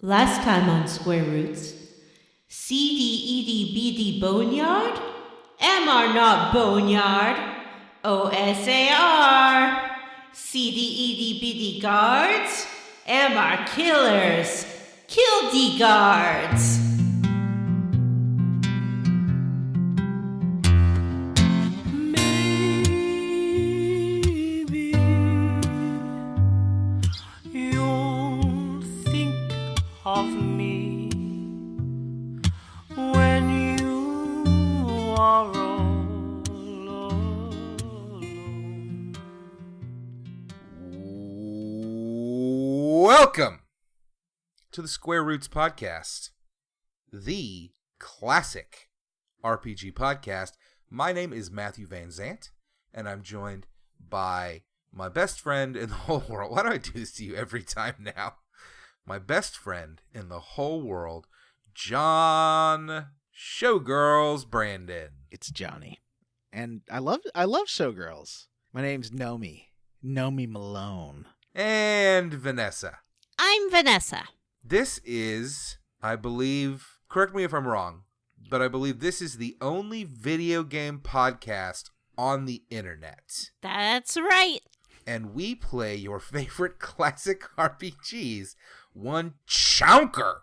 Last time on Square Roots, CD boneyard? MR not boneyard. OSAR. CD guards? MR killers. Kill D guards. Of me when you are all alone. Welcome to the Square Roots Podcast, the classic RPG podcast. My name is Matthew Van Zant, and I'm joined by my best friend in the whole world. Why do I do this to you every time now? My best friend in the whole world, John Showgirls Brandon. It's Johnny. And I love Showgirls. My name's Nomi Malone. And Vanessa. I'm Vanessa. This is, I believe, correct me if I'm wrong, but I believe this is the only video game podcast on the internet. That's right. And we play your favorite classic RPGs one chunker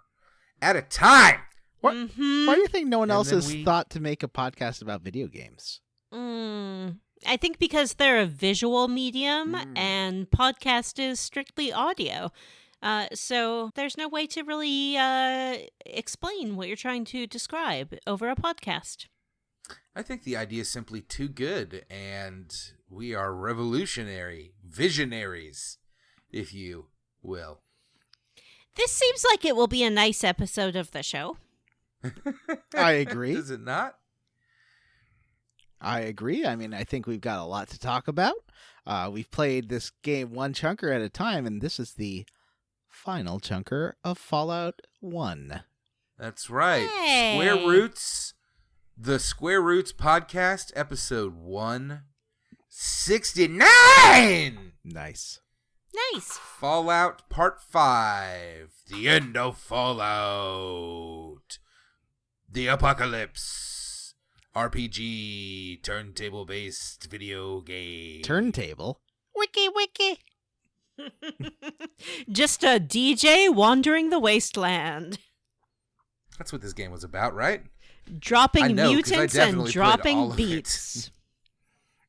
at a time. What? Why do you think no one else has we... thought to make a podcast about video games? I think because they're a visual medium and podcast is strictly audio. So there's no way to really explain what you're trying to describe over a podcast. I think the idea is simply too good, and we are revolutionary visionaries, if you will. This seems like it will be a nice episode of the show. I agree. Does it not? I agree. I mean, I think we've got a lot to talk about. We've played this game one chunker at a time, and this is the final chunker of Fallout 1. That's right. Hey. Square Roots, the Square Roots Podcast, episode 169! Nice. Nice. Fallout Part 5. The end of Fallout. The Apocalypse. RPG, turntable-based video game. Turntable? Wiki. Just a DJ wandering the wasteland. That's what this game was about, right? Dropping know, 'cause I mutants and definitely played dropping all of it. beats.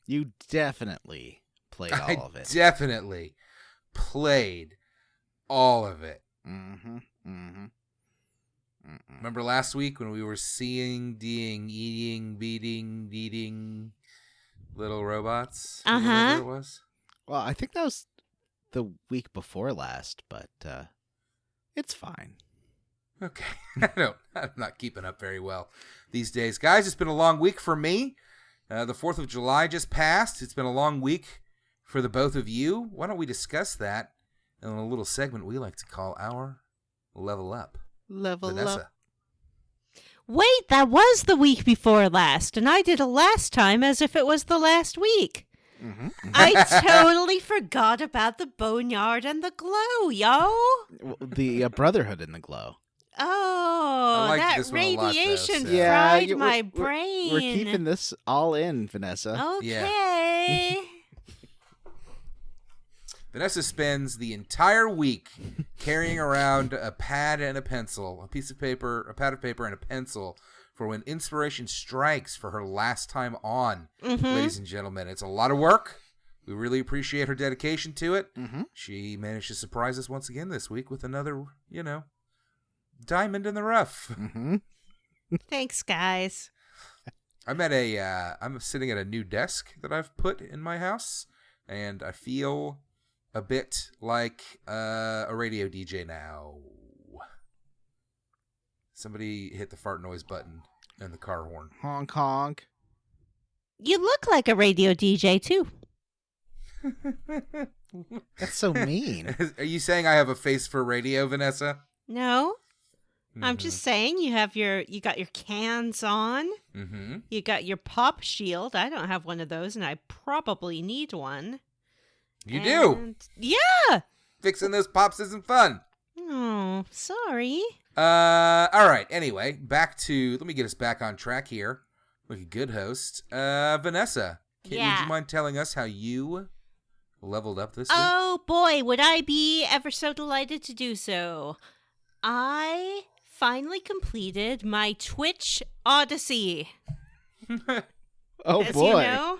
You definitely played all of it. Definitely played all of it. Remember last week when we were seeing, eating, beating little robots? Whatever it was? Well, I think that was the week before last, but it's fine. Okay. I'm not keeping up very well these days. Guys, it's been a long week for me. The 4th of July just passed. It's been a long week for the both of you. Why don't we discuss that in a little segment we like to call our Level Up. Vanessa. Up. Wait, that was the week before last, and I did a last time as if it was the last week. I totally forgot about the boneyard and the glow, yo. The Brotherhood in the Glow. Oh, that this one a lot, though, radiation so- fried my brain. We're keeping this all in, Vanessa. Okay. Vanessa spends the entire week carrying around a pad and a pencil, a pad of paper and a pencil for when inspiration strikes for her last time on, ladies and gentlemen. It's a lot of work. We really appreciate her dedication to it. She managed to surprise us once again this week with another, diamond in the rough. Thanks, guys. I'm sitting at a new desk that I've put in my house, and I feel a bit like a radio DJ now. Somebody hit the fart noise button and the car horn. Honk, honk. You look like a radio DJ, too. That's so mean. Are you saying I have a face for radio, Vanessa? No. I'm just saying you got your cans on. You got your pop shield. I don't have one of those, and I probably need one. You do? Yeah. Fixing those pops isn't fun. Oh, sorry. All right. Anyway, let me get us back on track here. Like a good host. Vanessa, would you mind telling us how you leveled up this week? Oh boy, would I be ever so delighted to do so. I finally completed my Twitch Odyssey. Oh, As boy. you know,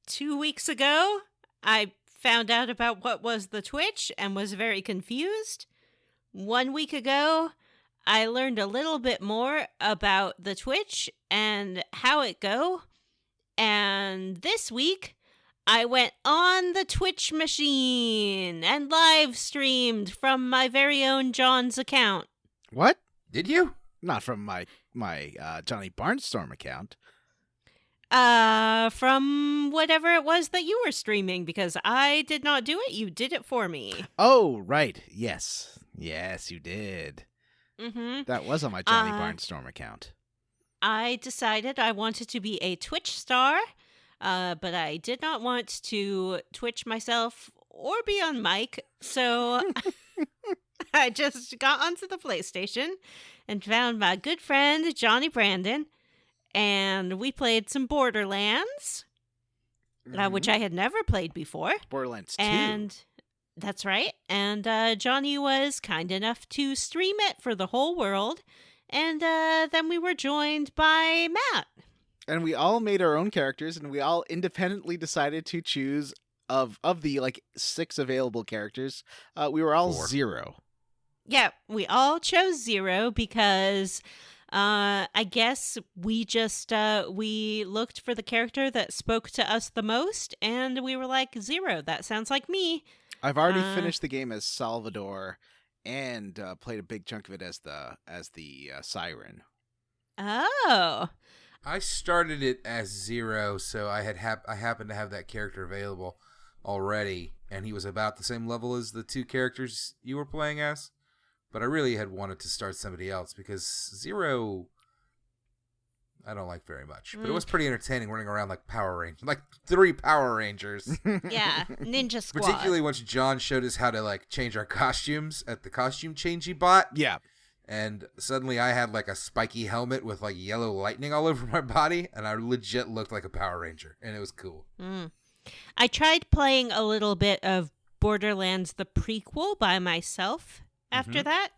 2 weeks ago, I found out about what was the Twitch and was very confused. 1 week ago, I learned a little bit more about the Twitch and how it go. And this week, I went on the Twitch machine and live streamed from my very own John's account. What? Did you? Not from my Johnny Barnstorm account. From whatever it was that you were streaming, because I did not do it. You did it for me. Oh, right. Yes. Yes, you did. Mm-hmm. That was on my Johnny Barnstorm account. I decided I wanted to be a Twitch star, but I did not want to Twitch myself or be on mic, so I just got onto the PlayStation and found my good friend Johnny Brandon, and we played some Borderlands, which I had never played before. Borderlands 2. And that's right. And Johnny was kind enough to stream it for the whole world. And then we were joined by Matt. And we all made our own characters, and we all independently decided to choose of the 6 available characters. We were all 4. 0. Yeah, we all chose 0 because I guess we just we looked for the character that spoke to us the most, and we were like, 0, that sounds like me. I've already finished the game as Salvador, and played a big chunk of it as the Siren. Oh. I started it as 0, so I happened to have that character available already, and he was about the same level as the 2 characters you were playing as. But I really had wanted to start somebody else because 0 I don't like very much. But it was pretty entertaining running around like 3 Power Rangers. Yeah, Ninja Squad. Particularly once John showed us how to change our costumes at the costume changey bot. Yeah. And suddenly I had a spiky helmet with yellow lightning all over my body, and I legit looked like a Power Ranger, and it was cool. I tried playing a little bit of Borderlands the prequel by myself after that,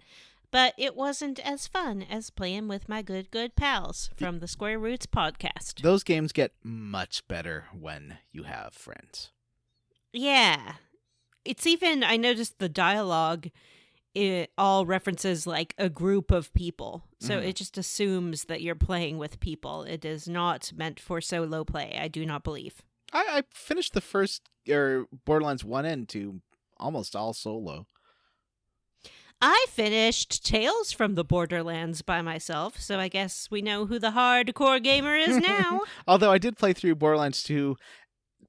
but it wasn't as fun as playing with my good pals from the Square Roots podcast. Those games get much better when you have friends. Yeah. It's even, I noticed the dialogue, it all references a group of people. So it just assumes that you're playing with people. It is not meant for solo play, I do not believe. I finished the first Borderlands 1 and 2 almost all solo. I finished Tales from the Borderlands by myself, so I guess we know who the hardcore gamer is now. Although I did play through Borderlands 2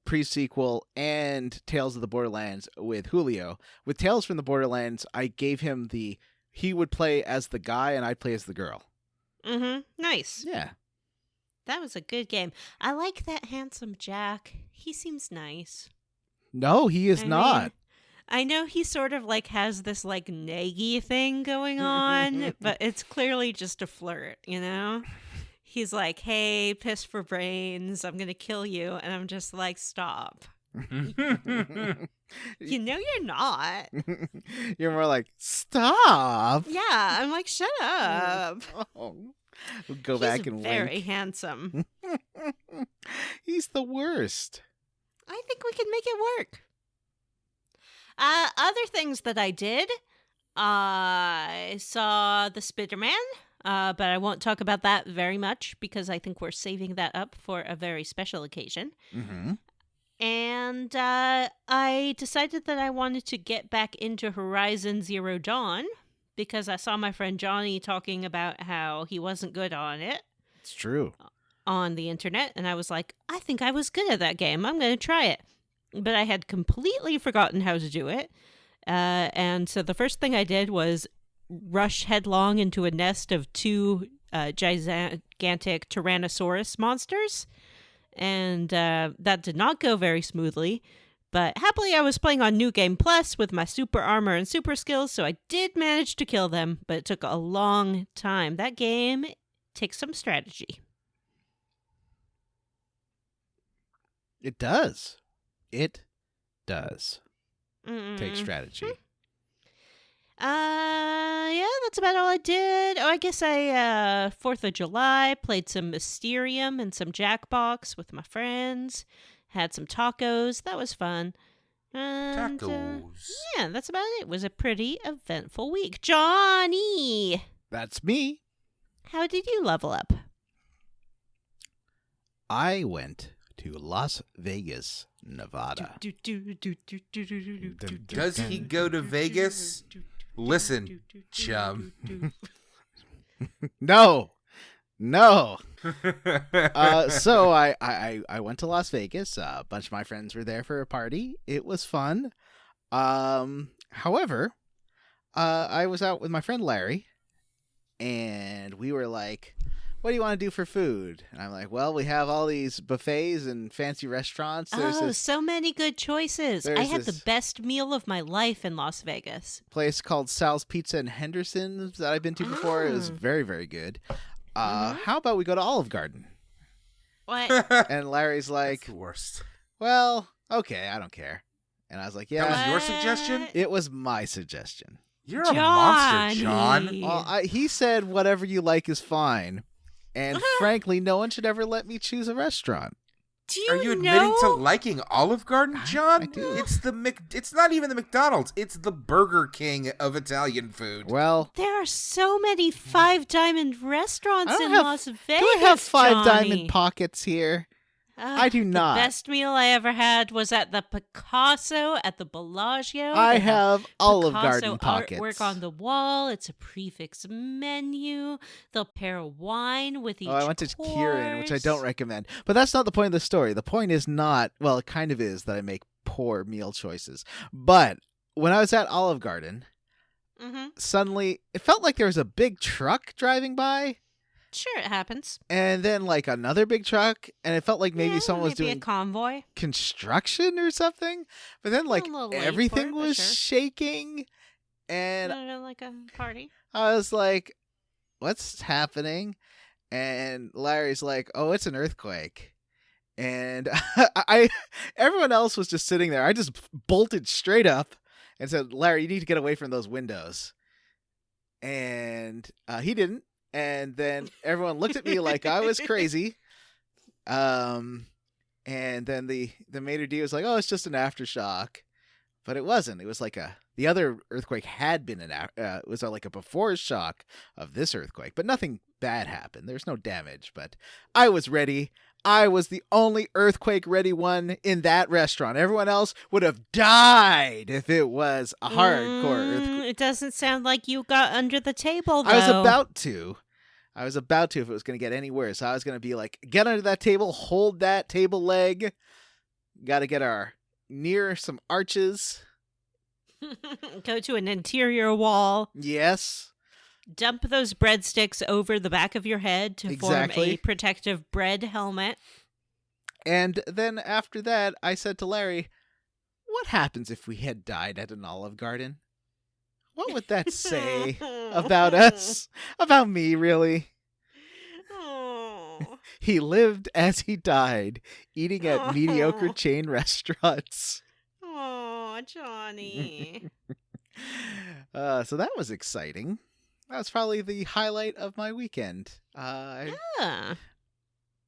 pre-sequel and Tales of the Borderlands with Julio. With Tales from the Borderlands, I gave him he would play as the guy and I'd play as the girl. Mm-hmm. Nice. Yeah. That was a good game. I like that handsome Jack. He seems nice. No, he is not. I know he sort of has this naggy thing going on, but it's clearly just a flirt, you know? He's like, hey, piss for brains, I'm going to kill you. And I'm just like, stop. You know you're not. You're more like, stop. Yeah, I'm like, shut up. Oh. We'll go back and very wink. handsome. He's the worst. I think we can make it work. Other things that I did, I saw the Spider-Man, but I won't talk about that very much because I think we're saving that up for a very special occasion. Mm-hmm. And I decided that I wanted to get back into Horizon Zero Dawn because I saw my friend Johnny talking about how he wasn't good on it. It's true. On the internet, and I was like, I think I was good at that game. I'm going to try it. But I had completely forgotten how to do it. And so the first thing I did was rush headlong into a nest of 2 gigantic Tyrannosaurus monsters. And that did not go very smoothly. But happily, I was playing on New Game Plus with my super armor and super skills, so I did manage to kill them, but it took a long time. That game takes some strategy. It does. It does Mm. take strategy. Yeah, that's about all I did. Oh, I guess I 4th of July played some Mysterium and some Jackbox with my friends. Had some tacos. That was fun. And, Tacos. yeah, that's about it. It was a pretty eventful week. Johnny, That's me. how did you level up? I went to Las Vegas, Nevada. Does he go to Vegas? Listen, chum. No. So I went to Las Vegas. A bunch of my friends were there for a party. It was fun. However, I was out with my friend Larry, and we were like, what do you want to do for food? And I'm like, well, we have all these buffets and fancy restaurants. There's So many good choices. I there's had this- the best meal of my life in Las Vegas. place called Sal's Pizza in Henderson that I've been to before. It was Oh. very, very good. How about we go to Olive Garden? What? And Larry's That's like, the worst. well, okay, I don't care. And I was like, That yeah, was your suggestion? it was my suggestion. You're a monster, John. Johnny. Well, he said whatever you like is fine. And frankly, no one should ever let me choose a restaurant. Do Are you admitting to liking Olive Garden, John? I do. It's not even the McDonald's. It's the Burger King of Italian food. Well, There are so many Five Diamond restaurants I don't in have- Las do Vegas. I have five Johnny. diamond pockets here? I do not. The best meal I ever had was at the Picasso at the Bellagio. I They have Olive Picasso Garden pockets. artwork on the wall. It's a prefix menu. They'll pair wine with each Oh, I went to course. Kieran, which I don't recommend. But that's not the point of the story. The point is not, well, it kind of is that I make poor meal choices. But when I was at Olive Garden, Mm-hmm. suddenly it felt like there was a big truck driving by, Sure, it happens. and then like another big truck, and it felt like maybe Yeah, someone was maybe doing a convoy. construction or something. But then like little late for everything it, but was sure. shaking, and Like a party. I was like, what's happening? And Larry's like, oh, it's an earthquake. And everyone else was just sitting there. I just bolted straight up and said, Larry, you need to get away from those windows. And he didn't. And then everyone looked at me like I was crazy. And then the maitre d' was like, oh, it's just an aftershock. But it wasn't. It was like the other earthquake had been it was like a before shock of this earthquake, but nothing bad happened. There's no damage, but I was ready. I was the only earthquake ready one in that restaurant. Everyone else would have died if it was a hardcore earthquake. It doesn't sound like you got under the table, though. I was about to if it was going to get any worse. I was going to be like, get under that table, hold that table leg. Got to get near some arches. Go to an interior wall. Yes. Dump those breadsticks over the back of your head to form Exactly. a protective bread helmet. And then after that, I said to Larry, what happens if we had died at an Olive Garden? What would that say about us? About me, really? Oh. He lived as he died, eating at mediocre Oh. chain restaurants. Oh, Johnny. So that was exciting. That was probably the highlight of my weekend. Yeah.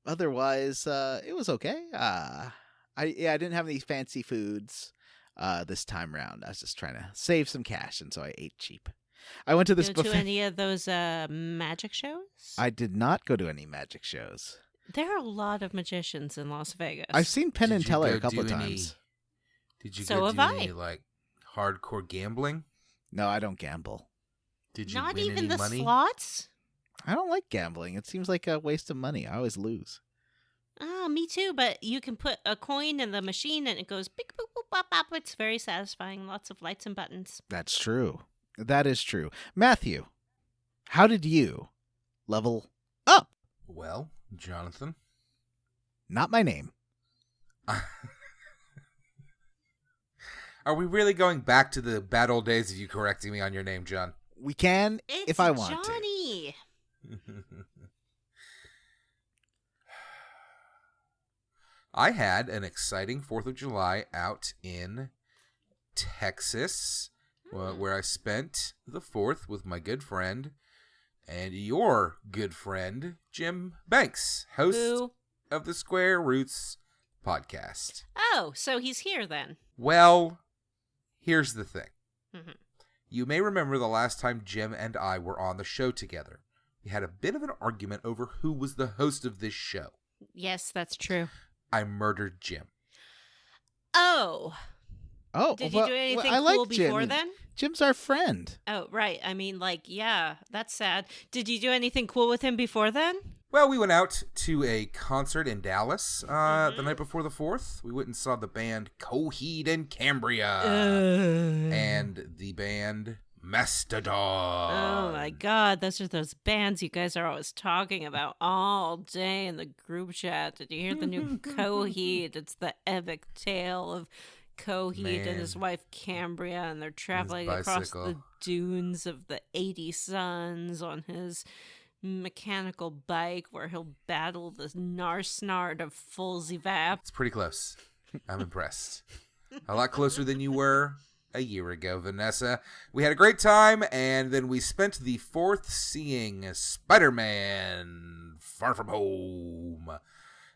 Otherwise, it was okay. I didn't have any fancy foods this time around. I was just trying to save some cash, and so I ate cheap. I went to this Go buffet. to any of those magic shows? I did not go to any magic shows. There are a lot of magicians in Las Vegas. I've seen Penn Did and you Teller go a couple do of any- times. Did you So go have do I. any like hardcore gambling? No, I don't gamble. Did you Not win even any the money? slots? I don't like gambling. It seems like a waste of money. I always lose. Oh, me too, but you can put a coin in the machine and it goes beep, boop, boop, bop, bop. It's very satisfying. Lots of lights and buttons. That's true. That is true. Matthew, how did you level up? Well, Jonathan, Not my name. Are we really going back to the bad old days of you correcting me on your name, John? We can It's if I want Johnny. I had an exciting 4th of July out in Texas, where I spent the 4th with my good friend and your good friend, Jim Banks, host Boo. of the Square Roots podcast. Oh, so he's here then. Well, here's the thing. Mhm. You may remember the last time Jim and I were on the show together. We had a bit of an argument over who was the host of this show. Yes, that's true. I murdered Jim. Oh, to. Oh, did well, you do anything I like cool before Jim. then? Jim's our friend. Oh, right. I mean, like, yeah, that's sad. Did you do anything cool with him before then? Well, we went out to a concert in Dallas the night before the 4th. We went and saw the band Coheed and Cambria and the band Mastodon. Oh my God, those are those bands you guys are always talking about all day in the group chat. Did you hear the new Coheed? It's the epic tale of Coheed and his wife Cambria, and they're traveling across the dunes of the 80 Suns on his mechanical bike, where he'll battle the Narsnard of Fulzivap. It's pretty close. I'm impressed. A lot closer than you were a year ago, Vanessa. We had a great time, and then we spent the 4th seeing Spider-Man Far From Home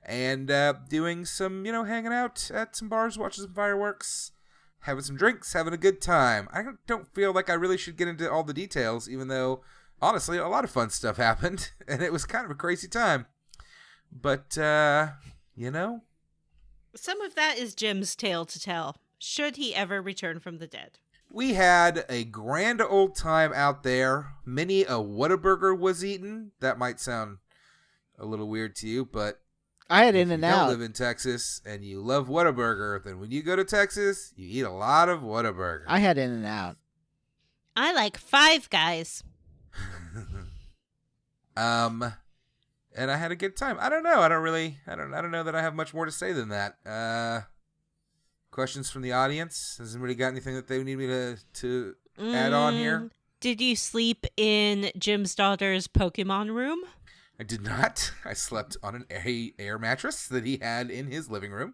and doing some, hanging out at some bars, watching some fireworks, having some drinks, having a good time. I don't feel like I really should get into all the details, even though, honestly, a lot of fun stuff happened, and it was kind of a crazy time. But, Some of that is Jim's tale to tell, should he ever return from the dead. we had a grand old time out there. Many a Whataburger was eaten. That might sound a little weird to you, but I had if In and you don't Out. live in Texas and you love Whataburger, then when you go to Texas, you eat a lot of Whataburger. I had In and Out. I like Five Guys. And I had a good time. I don't know. I don't know that I have much more to say than that. Questions from the audience? Has anybody got anything that they need me to add on here? Did you sleep in Jim's daughter's Pokemon room? I did not. I slept on an air mattress that he had in his living room.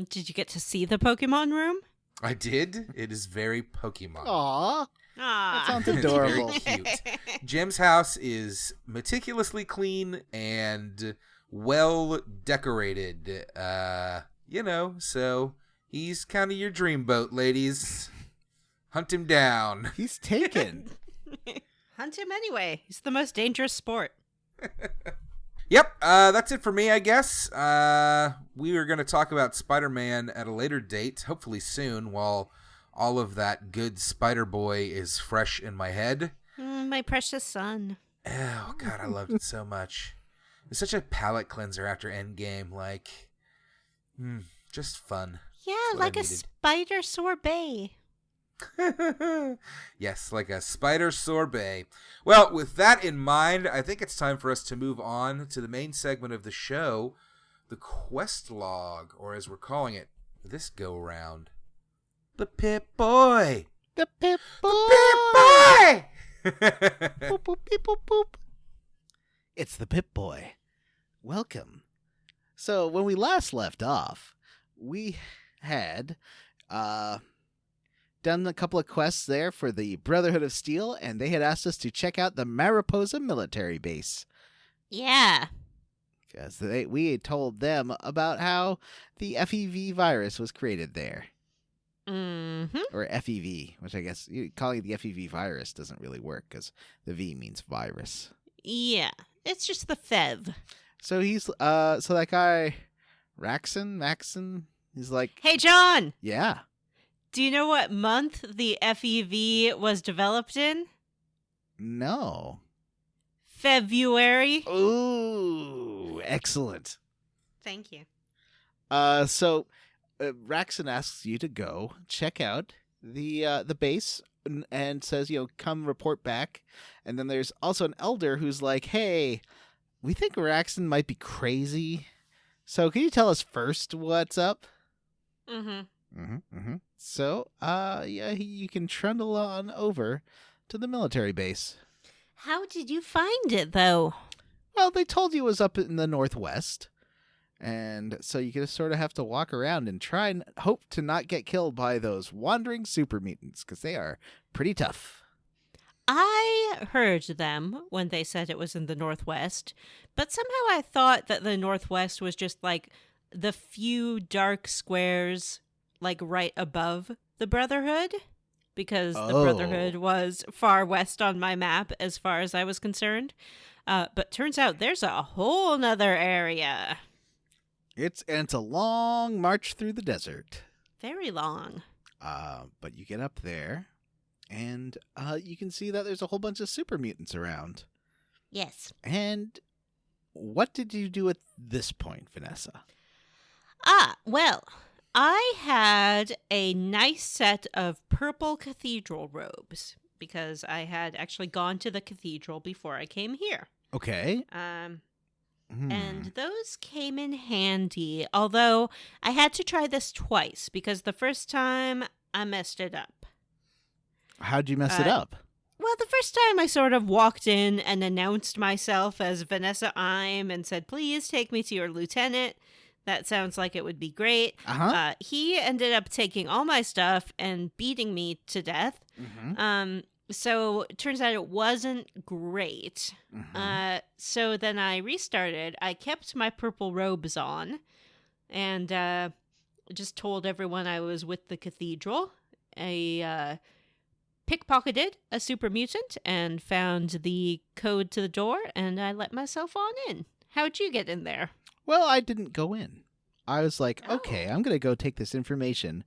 Did you get to see the Pokemon room? I did. It is very Pokemon. Aw, that sounds It's adorable. very cute. Jim's house is meticulously clean and well decorated. So he's kind of your dreamboat, ladies. Hunt him down. He's taken. Hunt him anyway. He's the most dangerous sport. Yep, that's it for me, I guess. We are going to talk about Spider-Man at a later date, hopefully soon, while all of that good Spider-Boy is fresh in my head. My precious son. Oh, God, I loved it so much. It's such a palate cleanser after Endgame, just fun. Yeah, That's what I like a needed. spider sorbet. Yes, like a spider sorbet. Well, with that in mind, I think it's time for us to move on to the main segment of the show, the quest log, or as we're calling it this go round, the Pip-Boy. The Pip-Boy. Pip-Boy! Boop, boop, beep, boop, boop. It's the Pip-Boy. Welcome. So when we last left off, we had done a couple of quests there for the Brotherhood of Steel, and they had asked us to check out the Mariposa military base. Yeah. Because we had told them about how the FEV virus was created there. Mm-hmm. Or FEV, which I guess calling it the FEV virus doesn't really work because the V means virus. Yeah. It's just the Fev. So he's so that guy Maxon, he's like, Hey, John! yeah. Do you know what month the FEV was developed in? No. February. Ooh, excellent. Thank you. So Raxon asks you to go check out the base and says, come report back. And then there's also an elder who's like, hey, we think Raxon might be crazy. So can you tell us first what's up? Mm-hmm. So, you can trundle on over to the military base. How did you find it, though? Well, they told you it was up in the northwest. And so you just sort of have to walk around and try and hope to not get killed by those wandering super mutants, because they are pretty tough. I heard them when they said it was in the Northwest, but somehow I thought that the Northwest was just like the few dark squares like right above the Brotherhood, because the Brotherhood was far west on my map as far as I was concerned. But turns out there's a whole nother area. It's a long march through the desert. Very long. But you get up there, and you can see that there's a whole bunch of super mutants around. Yes. And what did you do at this point, Vanessa? Well, I had a nice set of purple cathedral robes because I had actually gone to the cathedral before I came here. Okay. And those came in handy, although I had to try this twice because the first time I messed it up. How'd you mess it up? Well, the first time I sort of walked in and announced myself as Vanessa Ime and said, please take me to your lieutenant. That sounds like it would be great. He ended up taking all my stuff and beating me to death. So it turns out it wasn't great. So then I restarted. I kept my purple robes on and just told everyone I was with the cathedral. I pickpocketed a super mutant and found the code to the door, and I let myself on in. How'd you get in there? Well, I didn't go in. I was like, okay, I'm going to go take this information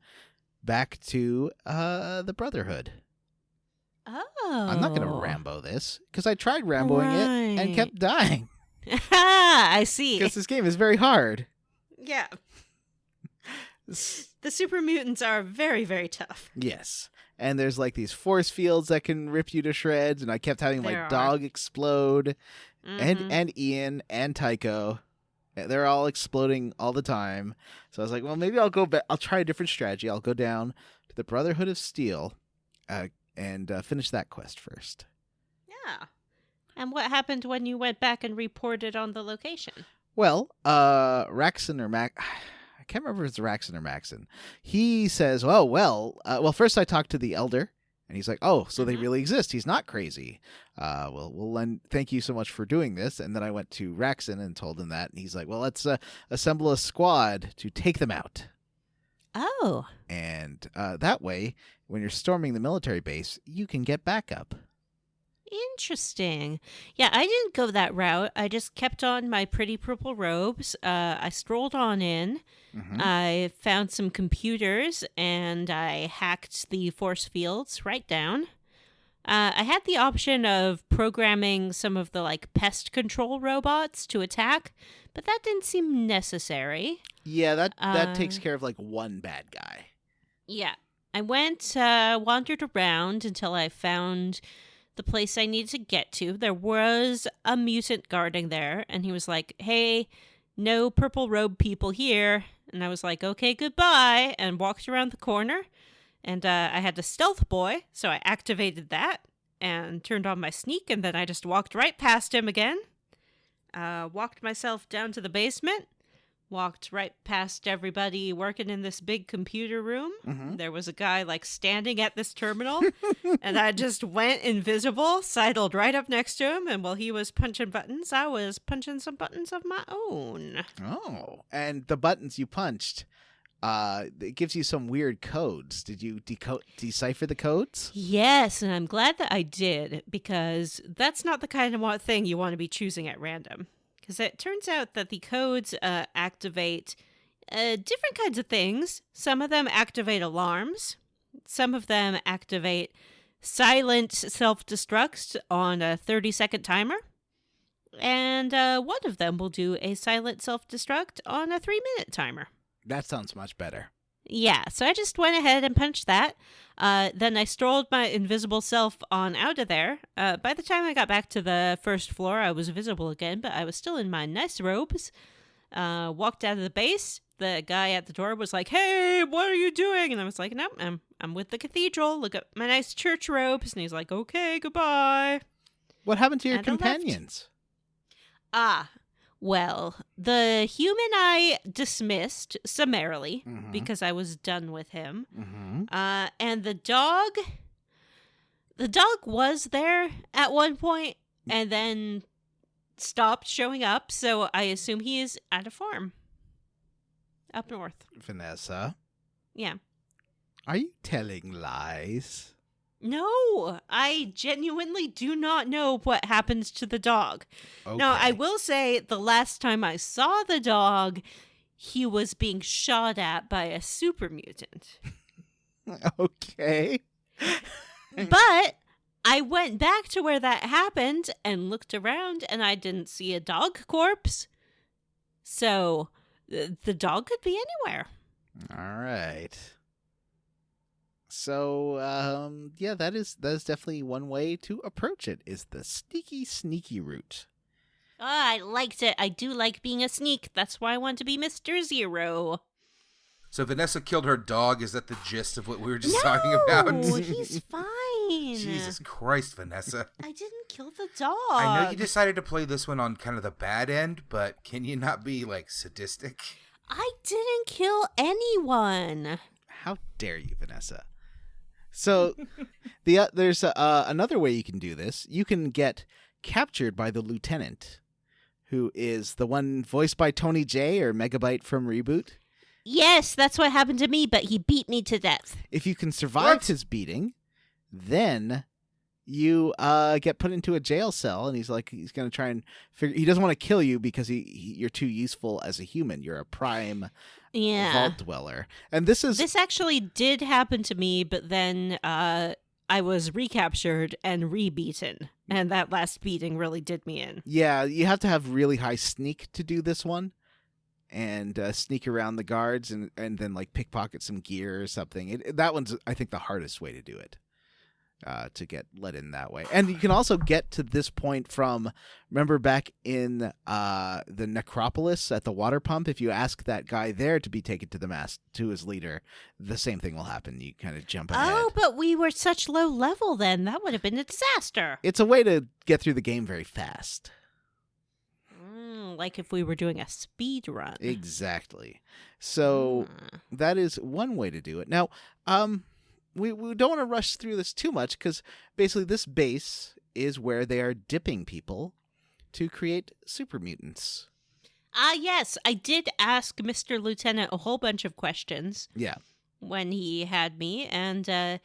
back to the Brotherhood. Oh. I'm not going to Rambo this, because I tried Ramboing it and kept dying. I see. Because this game is very hard. Yeah. The super mutants are very, very tough. Yes. And there's like these force fields that can rip you to shreds, and I kept having my dog explode, and Ian and Tycho. They're all exploding all the time. So I was like, well, maybe I'll go back. I'll try a different strategy. I'll go down to the Brotherhood of Steel and finish that quest first. Yeah. And what happened when you went back and reported on the location? Well, Raxon or Mac... I can't remember if it's Raxon or Maxon. He says, well, first I talked to the Elder, and he's like, oh, so they really exist. He's not crazy. Thank you so much for doing this. And then I went to Raxon and told him that, and he's like, well, let's assemble a squad to take them out. Oh. And that way, when you're storming the military base, you can get backup. Interesting. Yeah, I didn't go that route. I just kept on my pretty purple robes. I strolled on in. I found some computers, and I hacked the force fields right down. I had the option of programming some of the like pest control robots to attack, but that didn't seem necessary. Yeah, that takes care of like one bad guy. Yeah. I went, wandered around until I found the place I needed to get to. There was a mutant guarding there, and he was like, hey, no purple robe people here. And I was like, okay, goodbye, and walked around the corner. And I had the stealth boy, so I activated that and turned on my sneak, and then I just walked right past him again. Walked myself down to the basement. Walked right past everybody working in this big computer room. There was a guy like standing at this terminal, and I just went invisible, sidled right up next to him, and while he was punching buttons, I was punching some buttons of my own. Oh, and the buttons you punched, it gives you some weird codes. Did you decipher the codes? Yes, and I'm glad that I did, because that's not the kind of thing you want to be choosing at random. Because it turns out that the codes activate different kinds of things. Some of them activate alarms. Some of them activate silent self-destructs on a 30-second timer. And one of them will do a silent self-destruct on a 3-minute timer. That sounds much better. Yeah, so I just went ahead and punched that. Then I strolled my invisible self on out of there. By the time I got back to the first floor, I was visible again, but I was still in my nice robes. Walked out of the base, the guy at the door was like, "Hey, what are you doing?" And I was like, "No, I'm with the cathedral. Look at my nice church robes." And he's like, "Okay, goodbye." What happened to your And I left. companions? Well, the human I dismissed summarily Mhm. because I was done with him. Mm-hmm. And the dog was there at one point and then stopped showing up, so I assume he is at a farm up north. Vanessa, Yeah. are you telling lies? No, I genuinely do not know what happened to the dog. Okay. Now, I will say the last time I saw the dog, he was being shot at by a super mutant. Okay. But I went back to where that happened and looked around, and I didn't see a dog corpse. So the dog could be anywhere. All right. So, yeah, that is definitely one way to approach it, is the sneaky route. Oh, I liked it. I do like being a sneak. That's why I want to be Mr. Zero. So Vanessa killed her dog. Is that the gist of what we were just talking about? No, he's fine. Jesus Christ, Vanessa. I didn't kill the dog. I know you decided to play this one on kind of the bad end, but can you not be, like, sadistic? I didn't kill anyone. How dare you, Vanessa? So, there's another way you can do this. You can get captured by the lieutenant, who is the one voiced by Tony J or Megabyte from Reboot. Yes, that's what happened to me, but he beat me to death. If you can survive What? his beating, then you get put into a jail cell, and he's going to try and figure. He doesn't want to kill you because you're too useful as a human. You're a prime vault dweller, and this actually did happen to me, but then I was recaptured and re-beaten, and that last beating really did me in. Yeah, you have to have really high sneak to do this one, and sneak around the guards and then like pickpocket some gear or something. That one's, I think, the hardest way to do it. To get let in that way. And you can also get to this point from, remember back in the necropolis at the water pump, if you ask that guy there to be taken to the mast, to his leader, the same thing will happen. You kind of jump ahead. Oh, but we were such low level then. That would have been a disaster. It's a way to get through the game very fast. Like if we were doing a speed run. Exactly. So that is one way to do it. Now, we don't want to rush through this too much, because basically this base is where they are dipping people to create super mutants. Yes, I did ask Mr. Lieutenant a whole bunch of questions. Yeah. When he had me, and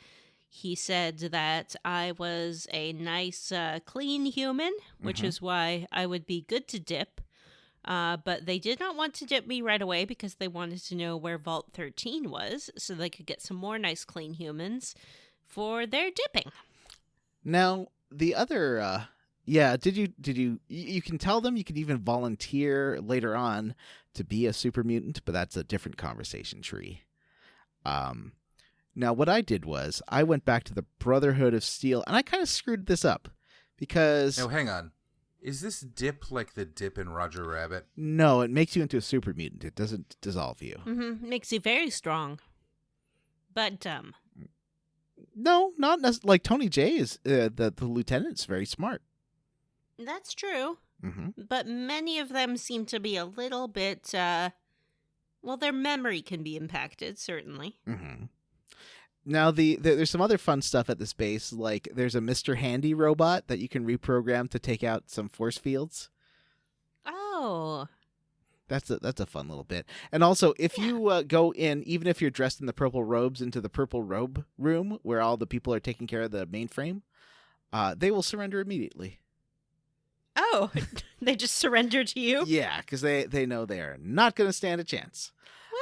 he said that I was a nice, clean human, which is why I would be good to dip. But they did not want to dip me right away because they wanted to know where Vault 13 was, so they could get some more nice, clean humans for their dipping. Now, the other, did you can tell them you can even volunteer later on to be a super mutant, but that's a different conversation tree. Now, what I did was I went back to the Brotherhood of Steel, and I kind of screwed this up because... No, hang on. Is this dip like the dip in Roger Rabbit? No, it makes you into a super mutant. It doesn't dissolve you. Makes you very strong. But dumb. No, not like Tony J is the lieutenant's very smart. That's true. Mm-hmm. But many of them seem to be a little bit, their memory can be impacted, certainly. Mm-hmm. Now, there's some other fun stuff at this base, like there's a Mr. Handy robot that you can reprogram to take out some force fields. Oh. That's a fun little bit. And also, if you go in, even if you're dressed in the purple robes, into the purple robe room where all the people are taking care of the mainframe, they will surrender immediately. Oh, they just surrender to you? Yeah, because they know they are not going to stand a chance.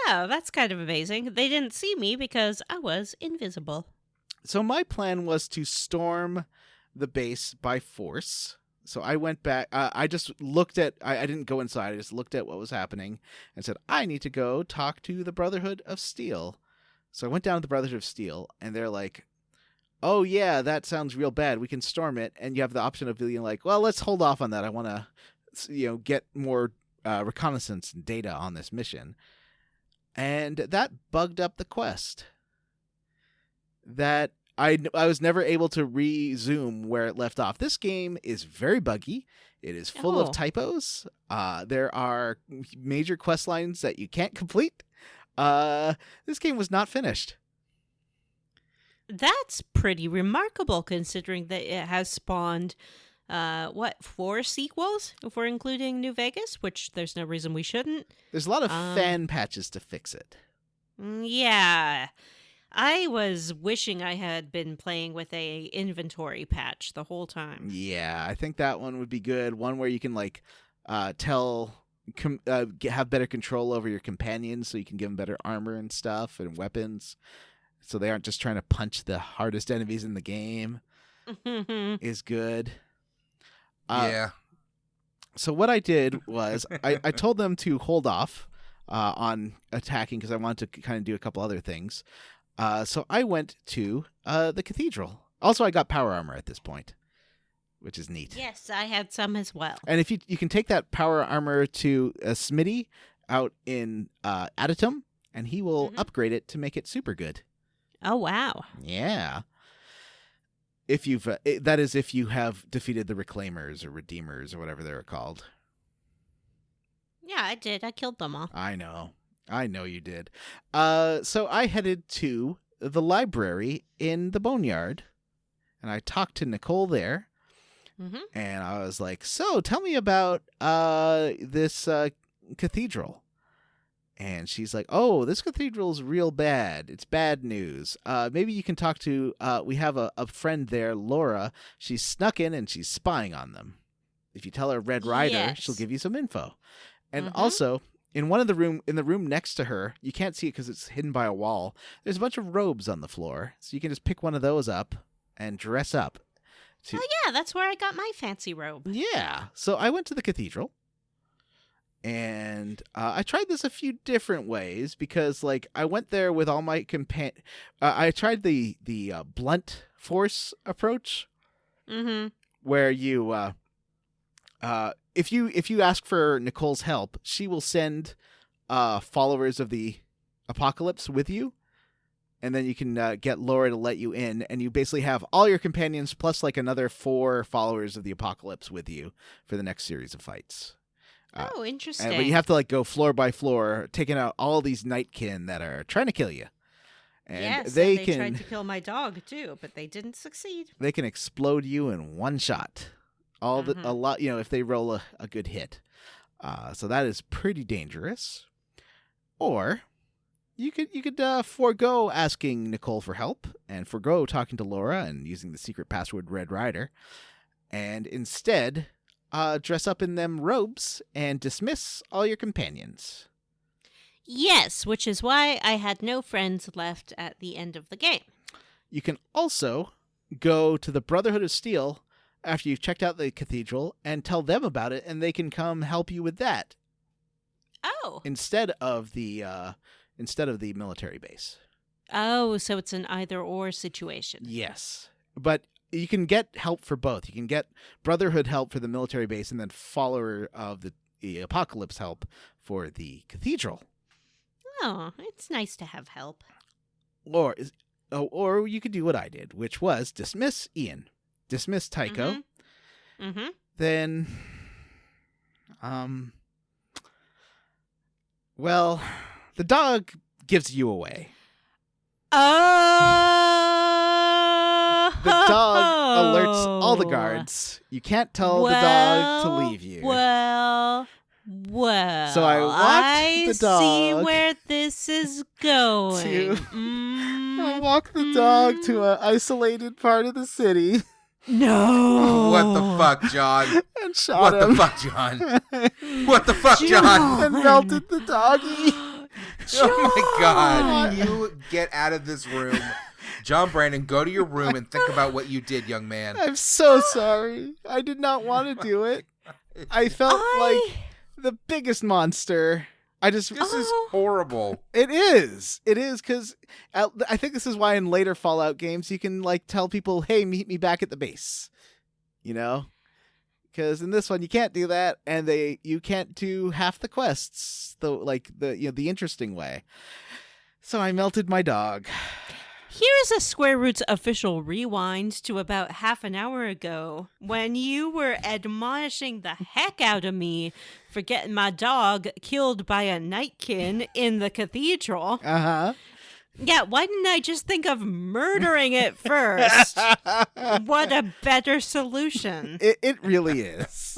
Wow, that's kind of amazing. They didn't see me because I was invisible. So my plan was to storm the base by force. So I went back. I just looked at... I didn't go inside. I just looked at what was happening and said, I need to go talk to the Brotherhood of Steel. So I went down to the Brotherhood of Steel, and they're like, oh, yeah, that sounds real bad. We can storm it. And you have the option of being like, well, let's hold off on that. I want to get more reconnaissance and data on this mission. And that bugged up the quest. That I was never able to resume where it left off. This game is very buggy. It is full of typos. There are major quest lines that you can't complete. This game was not finished. That's pretty remarkable considering that it has spawned, 4 sequels if we're including New Vegas, which there's no reason we shouldn't. There's a lot of fan patches to fix it. Yeah. I was wishing I had been playing with a inventory patch the whole time. Yeah, I think that one would be good. One where you can have better control over your companions, so you can give them better armor and stuff and weapons, so they aren't just trying to punch the hardest enemies in the game. Is good. Yeah. So what I did was I told them to hold off on attacking because I wanted to kind of do a couple other things. So I went to the cathedral. Also, I got power armor at this point, which is neat. Yes, I had some as well. And if you can take that power armor to Smitty out in Aditum, and he will upgrade it to make it super good. Oh, wow. Yeah. If that is if you have defeated the Reclaimers or Redeemers or whatever they're called. Yeah, I did. I killed them all. I know you did. So I headed to the library in the Boneyard, and I talked to Nicole there, and I was like, so tell me about this cathedral. And she's like, oh, this cathedral's real bad. It's bad news. Maybe you can talk to, we have a friend there, Laura. She's snuck in and she's spying on them. If you tell her Red Rider, she'll give you some info. And also, in the room next to her, you can't see it because it's hidden by a wall. There's a bunch of robes on the floor, so you can just pick one of those up and dress up. Oh yeah, that's where I got my fancy robe. Yeah. So I went to the cathedral, and I tried this a few different ways because, I went there with all my I tried the blunt force approach, where you if you ask for Nicole's help, she will send followers of the apocalypse with you, and then you can get Laura to let you in, and you basically have all your companions plus another 4 followers of the apocalypse with you for the next series of fights. Oh, interesting. But you have to go floor by floor, taking out all these nightkin that are trying to kill you. And yes, they tried to kill my dog too, but they didn't succeed. They can explode you in one shot. A lot, if they roll a good hit. So that is pretty dangerous. Or you could forego asking Nicole for help and forego talking to Laura and using the secret password Red Rider, and instead dress up in them robes and dismiss all your companions. Yes, which is why I had no friends left at the end of the game. You can also go to the Brotherhood of Steel after you've checked out the cathedral and tell them about it, and they can come help you with that. Oh. Instead of the military base. Oh, so it's an either-or situation. Yes. But you can get help for both. You can get Brotherhood help for the military base and then follower of the Apocalypse help for the cathedral. Oh, it's nice to have help. Or you could do what I did, which was dismiss Ian. Dismiss Tycho. Then, well, the dog gives you away. Oh! The dog alerts all the guards. You can't tell the dog to leave you. Well. So I walked the dog. I see where this is going. I walked the dog to an isolated part of the city. No. What the fuck, John? And shot him. What the fuck, John? What the fuck, John? And melted the doggy. Oh my God. You get out of this room. John Brandon, go to your room and think about what you did, young man. I'm so sorry. I did not want to do it. I felt like the biggest monster. This is horrible. It is because I think this is why in later Fallout games you can tell people, hey, meet me back at the base, Because in this one you can't do that, and you can't do half the quests the interesting way. So I melted my dog. Here is a Square Roots official rewind to about half an hour ago when you were admonishing the heck out of me for getting my dog killed by a nightkin in the cathedral. Uh-huh. Yeah, why didn't I just think of murdering it first? What a better solution. It really is.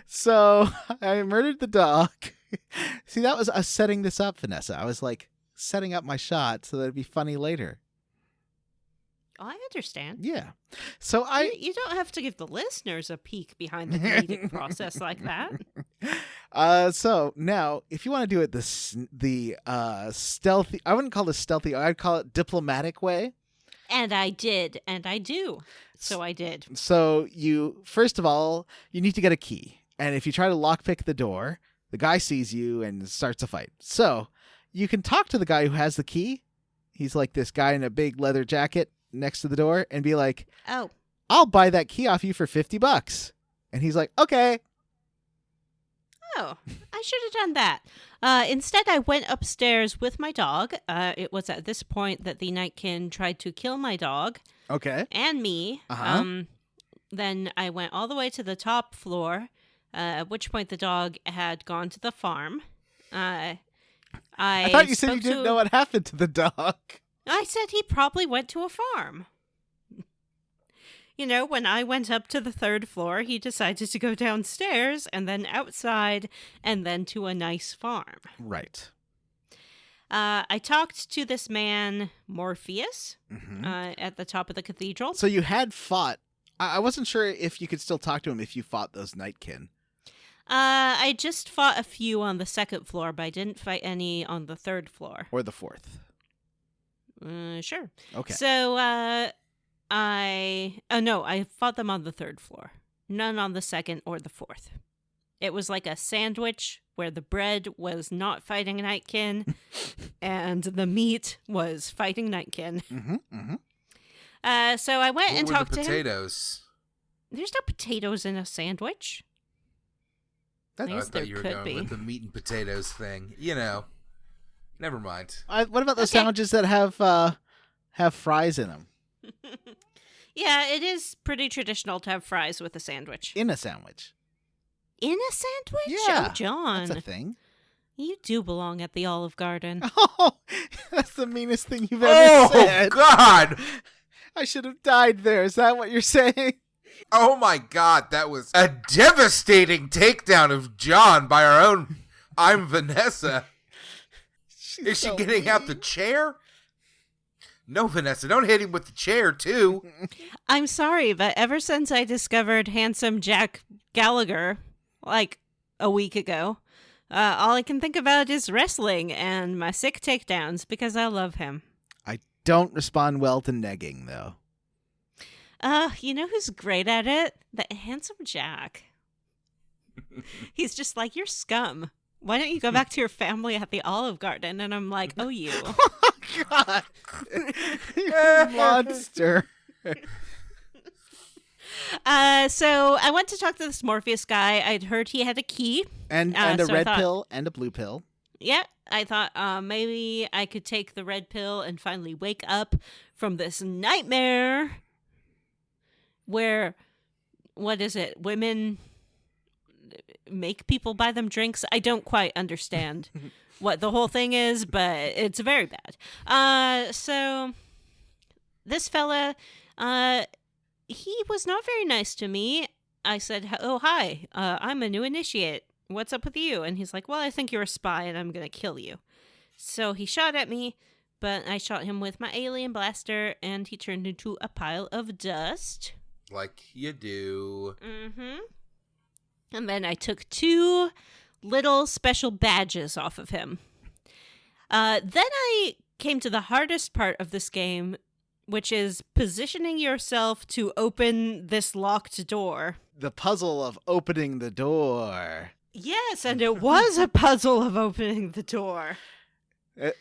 So I murdered the dog. See, that was us setting this up, Vanessa. I was like setting up my shot so that it'd be funny later. Oh, I understand. Yeah. So You don't have to give the listeners a peek behind the comedic process like that. So now, if you want to do it the stealthy, I wouldn't call it stealthy, I'd call it diplomatic way. And I did, and I do. So I did. So first of all, you need to get a key. And if you try to lockpick the door, the guy sees you and starts a fight. So you can talk to the guy who has the key. He's like this guy in a big leather jacket next to the door and be like, "Oh, I'll buy that key off you for $50. And he's like, okay. Oh, I should have done that. Instead, I went upstairs with my dog. It was at this point that the Nightkin tried to kill my dog. Okay. And me. Uh-huh. Then I went all the way to the top floor, at which point the dog had gone to the farm. I thought you said you didn't know what happened to the dog. I said he probably went to a farm. You know, when I went up to the third floor, he decided to go downstairs and then outside and then to a nice farm. Right. I talked to this man, Morpheus, Mm-hmm. at the top of the cathedral. So you had fought. I wasn't sure if you could still talk to him if you fought those Nightkin. I just fought a few on the second floor, but I didn't fight any on the third floor. Or the fourth. Sure. Okay. So, I fought them on the third floor. None on the second or the fourth. It was like a sandwich where the bread was not fighting Nightkin and the meat was fighting Nightkin. Mm-hmm. Mm-hmm. So I went What and were talked the to him. potatoes? There's no potatoes in a sandwich. I Yes, there thought you were could going be. with the meat and potatoes thing. You know, never mind. What about those Okay. sandwiches that have fries in them? Yeah, it is pretty traditional to have fries with a sandwich. In a sandwich. In a sandwich? Yeah, Oh, John. That's a thing. You do belong at the Olive Garden. Oh, that's the meanest thing you've ever said. God! I should have died there. Is that what you're saying? Oh my God, that was a devastating takedown of John by our own. I'm Vanessa. Is she so getting out the mean. chair? No, Vanessa, don't hit him with the chair, too. I'm sorry, but ever since I discovered handsome Jack Gallagher, like a week ago, all I can think about is wrestling and my sick takedowns because I love him. I don't respond well to negging, though. You know who's great at it? The handsome Jack. He's just like, you're scum. Why don't you go back to your family at the Olive Garden? And I'm like, oh, you. Oh, God. You monster. So I went to talk to this Morpheus guy. I'd heard he had a key. And a so I red thought- pill and a blue pill. Yeah, I thought maybe I could take the red pill and finally wake up from this nightmare where, what is it, women make people buy them drinks? I don't quite understand what the whole thing is, but it's very bad. So this fella, he was not very nice to me. I said, oh, hi, I'm a new initiate. What's up with you? And he's like, well, I think you're a spy and I'm going to kill you. So he shot at me, but I shot him with my alien blaster and he turned into a pile of dust. Like you do. Mm-hmm. And then I took 2 little special badges off of him. Then I came to the hardest part of this game, which is positioning yourself to open this locked door. The puzzle of opening the door. Yes, and it was a puzzle of opening the door.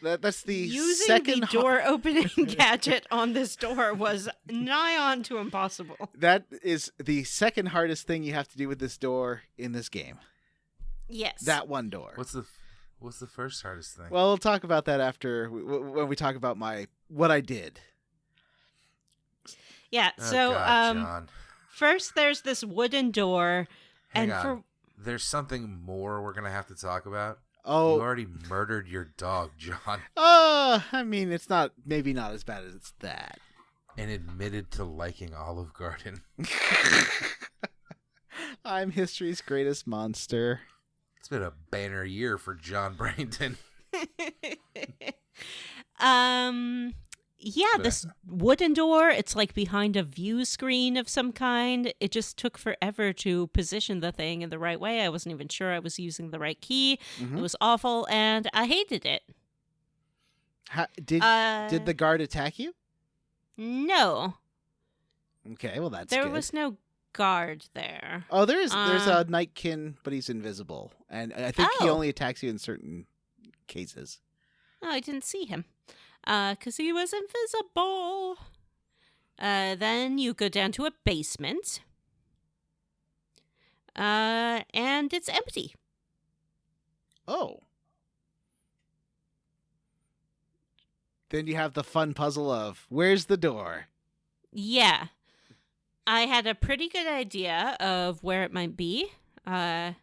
That's the Using second the door opening gadget on this door was nigh on to impossible. That is the second hardest thing you have to do with this door in this game. Yes. That one door. What's the first hardest thing? Well, we'll talk about that after when we talk about what I did. Yeah. Oh, So, God, John. first there's this wooden door, Hang and on. There's something more we're gonna have to talk about. Oh, You already murdered your dog, John, I mean, it's maybe not as bad as it's that. and admitted to liking Olive Garden. I'm history's greatest monster. It's been a banner year for John Brandon. Yeah, this wooden door, it's like behind a view screen of some kind. It just took forever to position the thing in the right way. I wasn't even sure I was using the right key. Mhm. It was awful, and I hated it. Did the guard attack you? No, Okay, well that's there good. was no guard there. Oh, there's a Nightkin, but he's invisible, and I think he Oh. only attacks you in certain cases. Oh, I didn't see him. 'Cause he was invisible. Then you go down to a basement. And it's empty. Oh. Then you have the fun puzzle of where's the door? Yeah. I had a pretty good idea of where it might be. I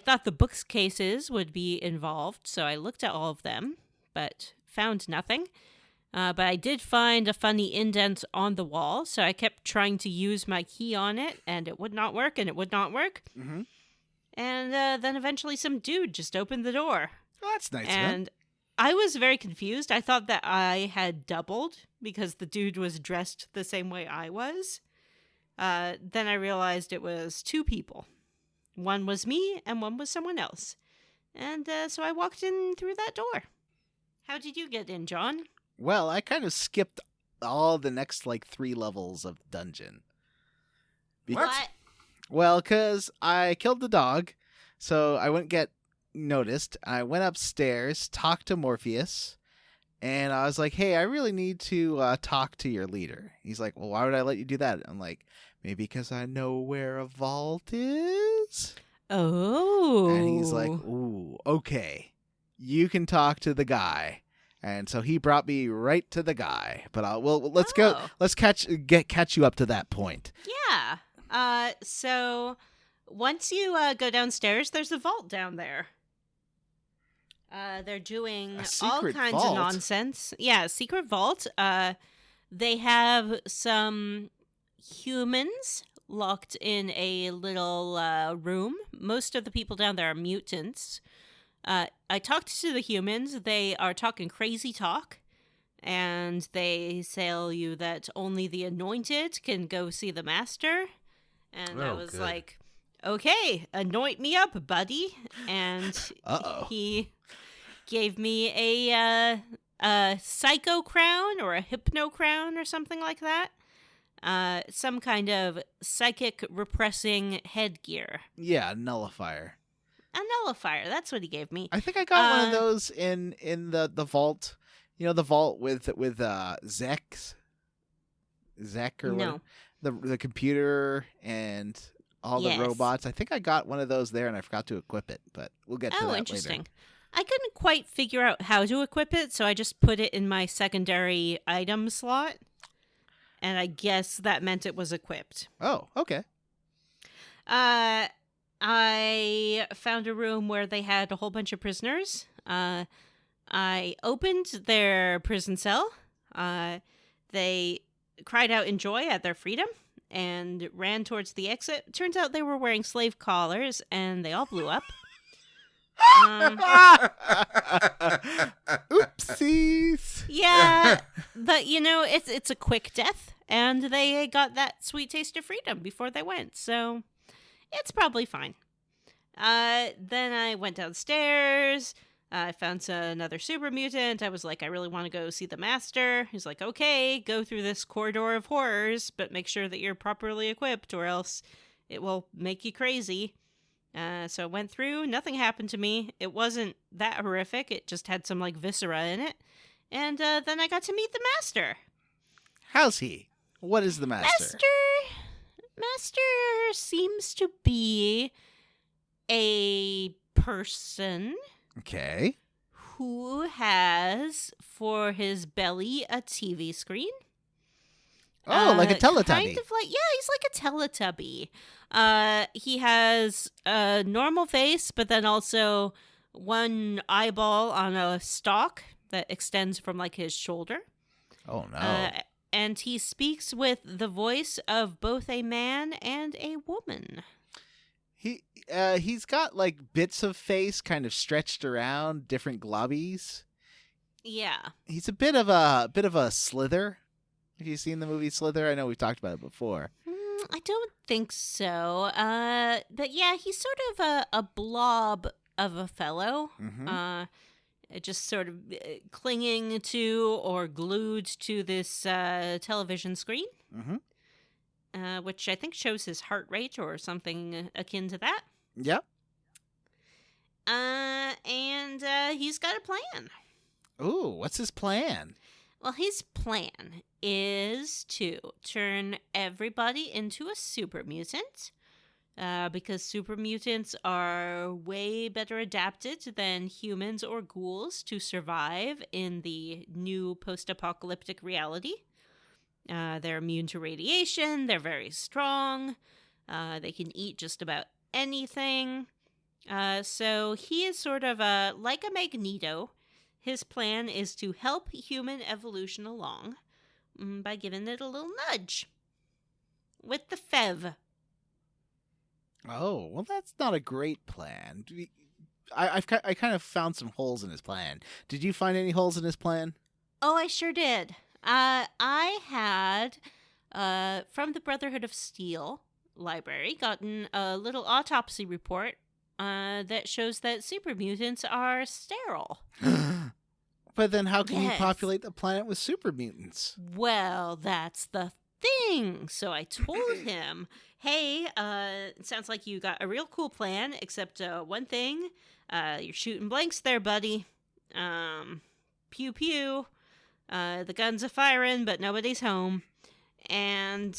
thought the bookcases would be involved, so I looked at all of them, but found nothing. But I did find a funny indent on the wall, so I kept trying to use my key on it, and it would not work, and it would not work. Mm-hmm. And then eventually some dude just opened the door. Oh, that's nice, And I was very confused. I thought that I had doubled because the dude was dressed the same way I was. Then I realized it was two people. One was me and one was someone else. And so I walked in through that door. How did you get in, John? Well, I kind of skipped all the next 3 levels of dungeon. What? Well, because I killed the dog, so I wouldn't get noticed. I went upstairs, talked to Morpheus, and I was like, hey, I really need to talk to your leader. He's like, well, why would I let you do that? I'm like, maybe because I know where a vault is? Oh. And he's like, ooh, okay. You can talk to the guy. And so he brought me right to the guy. But let's go. Let's catch you up to that point. Yeah. So once you go downstairs, there's a vault down there. They're doing all kinds of nonsense. Yeah, secret vault. They have some humans locked in a little room. Most of the people down there are mutants. I talked to the humans. They are talking crazy talk. And they tell you that only the anointed can go see the master. And I was like, okay, anoint me up, buddy. And he gave me a psycho crown or a hypno crown or something like that. Some kind of psychic repressing headgear. Yeah, nullifier. A nullifier. That's what he gave me. I think I got one of those in the vault. You know, the vault with Zek or No. The computer and all the robots. I think I got one of those there, and I forgot to equip it. But we'll get to that interesting. later. I couldn't quite figure out how to equip it, so I just put it in my secondary item slot. And I guess that meant it was equipped. Oh, okay. I found a room where they had a whole bunch of prisoners. I opened their prison cell. They cried out in joy at their freedom and ran towards the exit. Turns out they were wearing slave collars, and they all blew up. Oopsies. Yeah, but it's a quick death, and they got that sweet taste of freedom before they went, so it's probably fine. Then I went downstairs. I found another super mutant. I was like, I really want to go see the master. He's like, okay, go through this corridor of horrors, but make sure that you're properly equipped, or else it will make you crazy. So I went through, nothing happened to me. It wasn't that horrific. It just had some like viscera in it. And then I got to meet the master. How's he? What is the master? Master seems to be a person Okay. who has for his belly a TV screen. Oh, like a Teletubby. Kind of like, yeah, he's like a Teletubby. He has a normal face, but then also one eyeball on a stalk that extends from like his shoulder. Oh no. And he speaks with the voice of both a man and a woman. He's got like bits of face kind of stretched around, different globbies. Yeah. He's a bit of a Slither. Have you seen the movie Slither? I know we've talked about it before. I don't think so. But yeah, he's sort of a blob of a fellow. Mhm. Just sort of clinging to or glued to this television screen. Mhm. Which I think shows his heart rate or something akin to that. Yep. And he's got a plan. Ooh, what's his plan? Well, his plan is to turn everybody into a super mutant. Because super mutants are way better adapted than humans or ghouls to survive in the new post-apocalyptic reality. They're immune to radiation, they're very strong, they can eat just about anything. So he is sort of like a Magneto. His plan is to help human evolution along by giving it a little nudge. With the Fev. Oh, well, that's not a great plan. I kind of found some holes in his plan. Did you find any holes in his plan? Oh, I sure did. I had, from the Brotherhood of Steel library, gotten a little autopsy report that shows that super mutants are sterile. But then how can you Yes. populate the planet with super mutants? Well, that's the thing. So I told him, hey, it sounds like you got a real cool plan, except one thing. You're shooting blanks there, buddy. Pew pew. The guns are firing, but nobody's home. And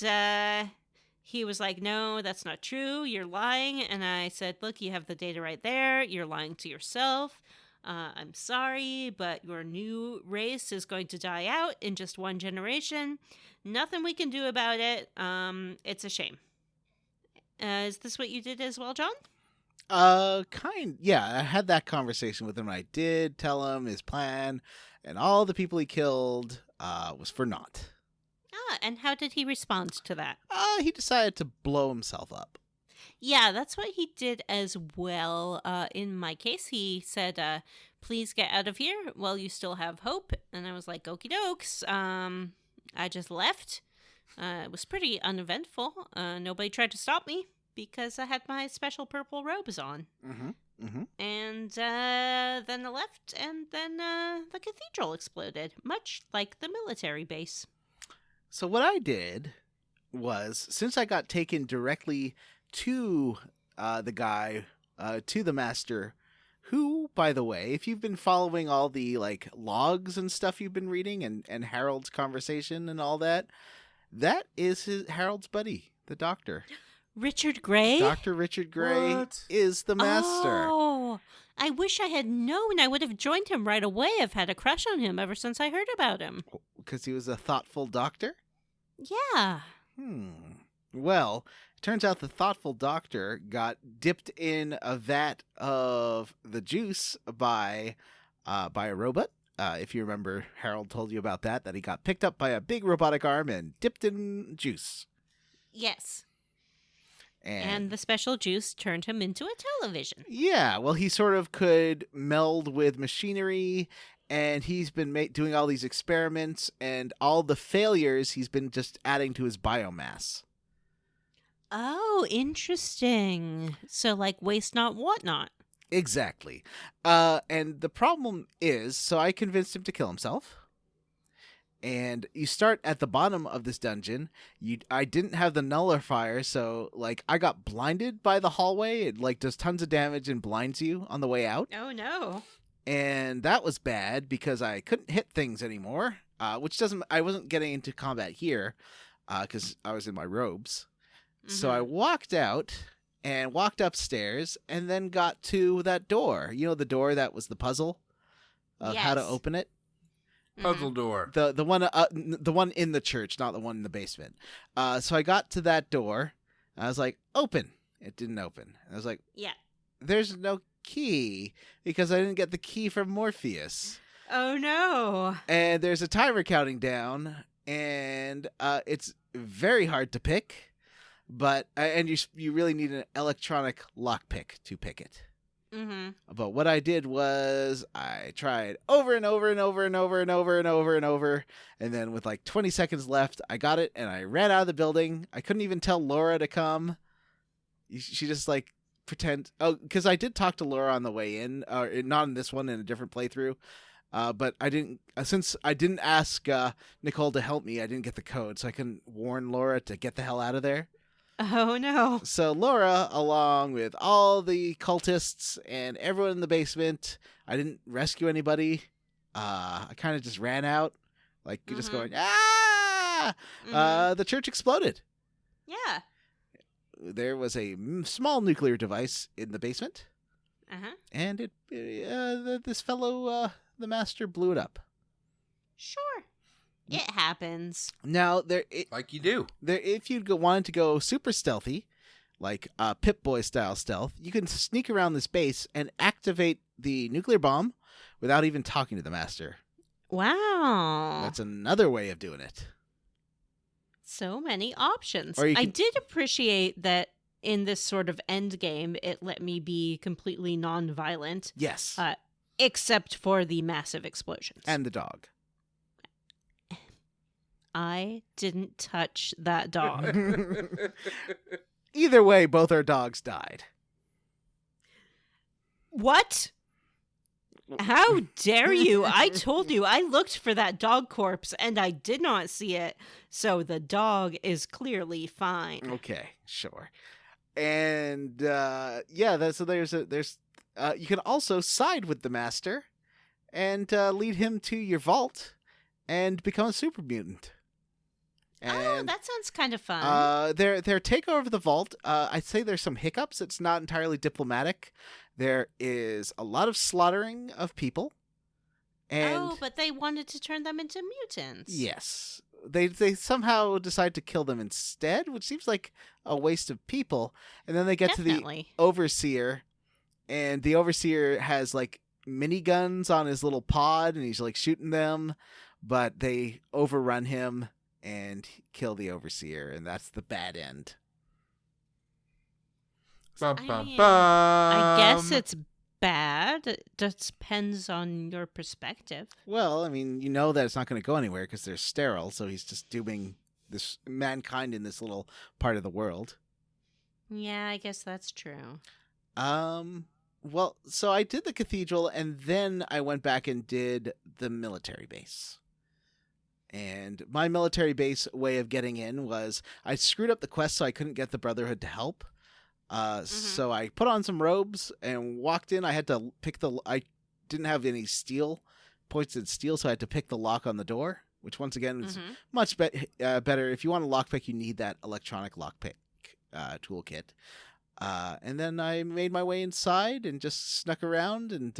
he was like, no, that's not true. You're lying. And I said, look, you have the data right there. You're lying to yourself. I'm sorry, but your new race is going to die out in just one generation. Nothing we can do about it. It's a shame. Is this what you did as well, John? Yeah, I had that conversation with him. I did tell him his plan, and all the people he killed was for naught. And how did he respond to that? He decided to blow himself up. Yeah, that's what he did as well. In my case, he said, please get out of here while you still have hope. And I was like, okie dokes. I just left. It was pretty uneventful. Nobody tried to stop me because I had my special purple robes on. And then I left, and then the cathedral exploded, much like the military base. So what I did was, since I got taken directly to the guy, to the master, who, by the way, if you've been following all the like logs and stuff you've been reading and Harold's conversation and all that, that is Harold's buddy, the doctor. Richard Gray? Dr. Richard Gray What? is the master. Oh, I wish I had known. I would have joined him right away. I've had a crush on him ever since I heard about him. Because he was a thoughtful doctor? Yeah. Well, it turns out the thoughtful doctor got dipped in a vat of the juice by a robot. If you remember, Harold told you about that he got picked up by a big robotic arm and dipped in juice. Yes. And the special juice turned him into a television. yeah, well, he sort of could meld with machinery, and he's been doing all these experiments, and all the failures he's been just adding to his biomass. Oh, interesting. So, like, waste not, want not. Exactly. And the problem is, so I convinced him to kill himself. And you start at the bottom of this dungeon. I didn't have the nullifier, so like I got blinded by the hallway. It like does tons of damage and blinds you on the way out. Oh no. And that was bad because I couldn't hit things anymore. I wasn't getting into combat here because I was in my robes. So I walked out and walked upstairs and then got to that door. You know, the door that was the puzzle of how to Yes. open it. Puzzle door. The one in the church, not the one in the basement. So I got to that door. I was like, open. It didn't open. I was like, Yeah. there's no key because I didn't get the key from Morpheus. Oh no. And there's a timer counting down, and it's very hard to pick. But and you really need an electronic lockpick to pick it. Mm-hmm. But what I did was I tried over and over and over and over and over and over and over. And then with like 20 seconds left, I got it and I ran out of the building. I couldn't even tell Laura to come. She just like pretend. Oh, because I did talk to Laura on the way in, not in this one, in a different playthrough. But I didn't, since I didn't ask Nicole to help me, I didn't get the code. So I couldn't warn Laura to get the hell out of there. Oh no. So Laura, along with all the cultists and everyone in the basement, I didn't rescue anybody. I kind of just ran out, like just going, ah! Mhm. The church exploded. Yeah. There was a small nuclear device in the basement, Uh-huh. and this fellow, the master, blew it up. Sure. It happens. Now Like you do. if you wanted to go super stealthy, like Pip-Boy style stealth, you can sneak around this base and activate the nuclear bomb without even talking to the master. Wow. That's another way of doing it. So many options. Or you I can- did appreciate that in this sort of end game, it let me be completely non-violent, Yes. except for the massive explosions. And the dog. I didn't touch that dog. Either way, both our dogs died. What? How dare you? I told you I looked for that dog corpse and I did not see it. So the dog is clearly fine. Okay, sure. And so there's you can also side with the master and lead him to your vault and become a super mutant. Oh, that sounds kind of fun. Their takeover of the vault, I'd say there's some hiccups. It's not entirely diplomatic. There is a lot of slaughtering of people. And but they wanted to turn them into mutants. yes, they somehow decide to kill them instead, which seems like a waste of people. And then they get to Definitely. the overseer, and the overseer has like miniguns on his little pod, and he's like shooting them, but they overrun him and kill the overseer, and that's the bad end. Bum, I bum, mean, bum. I guess it's bad. It just depends on your perspective. Well, I mean, you know that it's not going to go anywhere because they're sterile, so he's just dooming this mankind in this little part of the world. Yeah, I guess that's true. Well, so I did the cathedral, and then I went back and did the military base. And my military base way of getting in was I screwed up the quest, so I couldn't get the Brotherhood to help. So I put on some robes and walked in. I had to pick I didn't have any pointed steel, so I had to pick the lock on the door, which once again is much better. If you want a lockpick, you need that electronic lockpick toolkit. And then I made my way inside and just snuck around and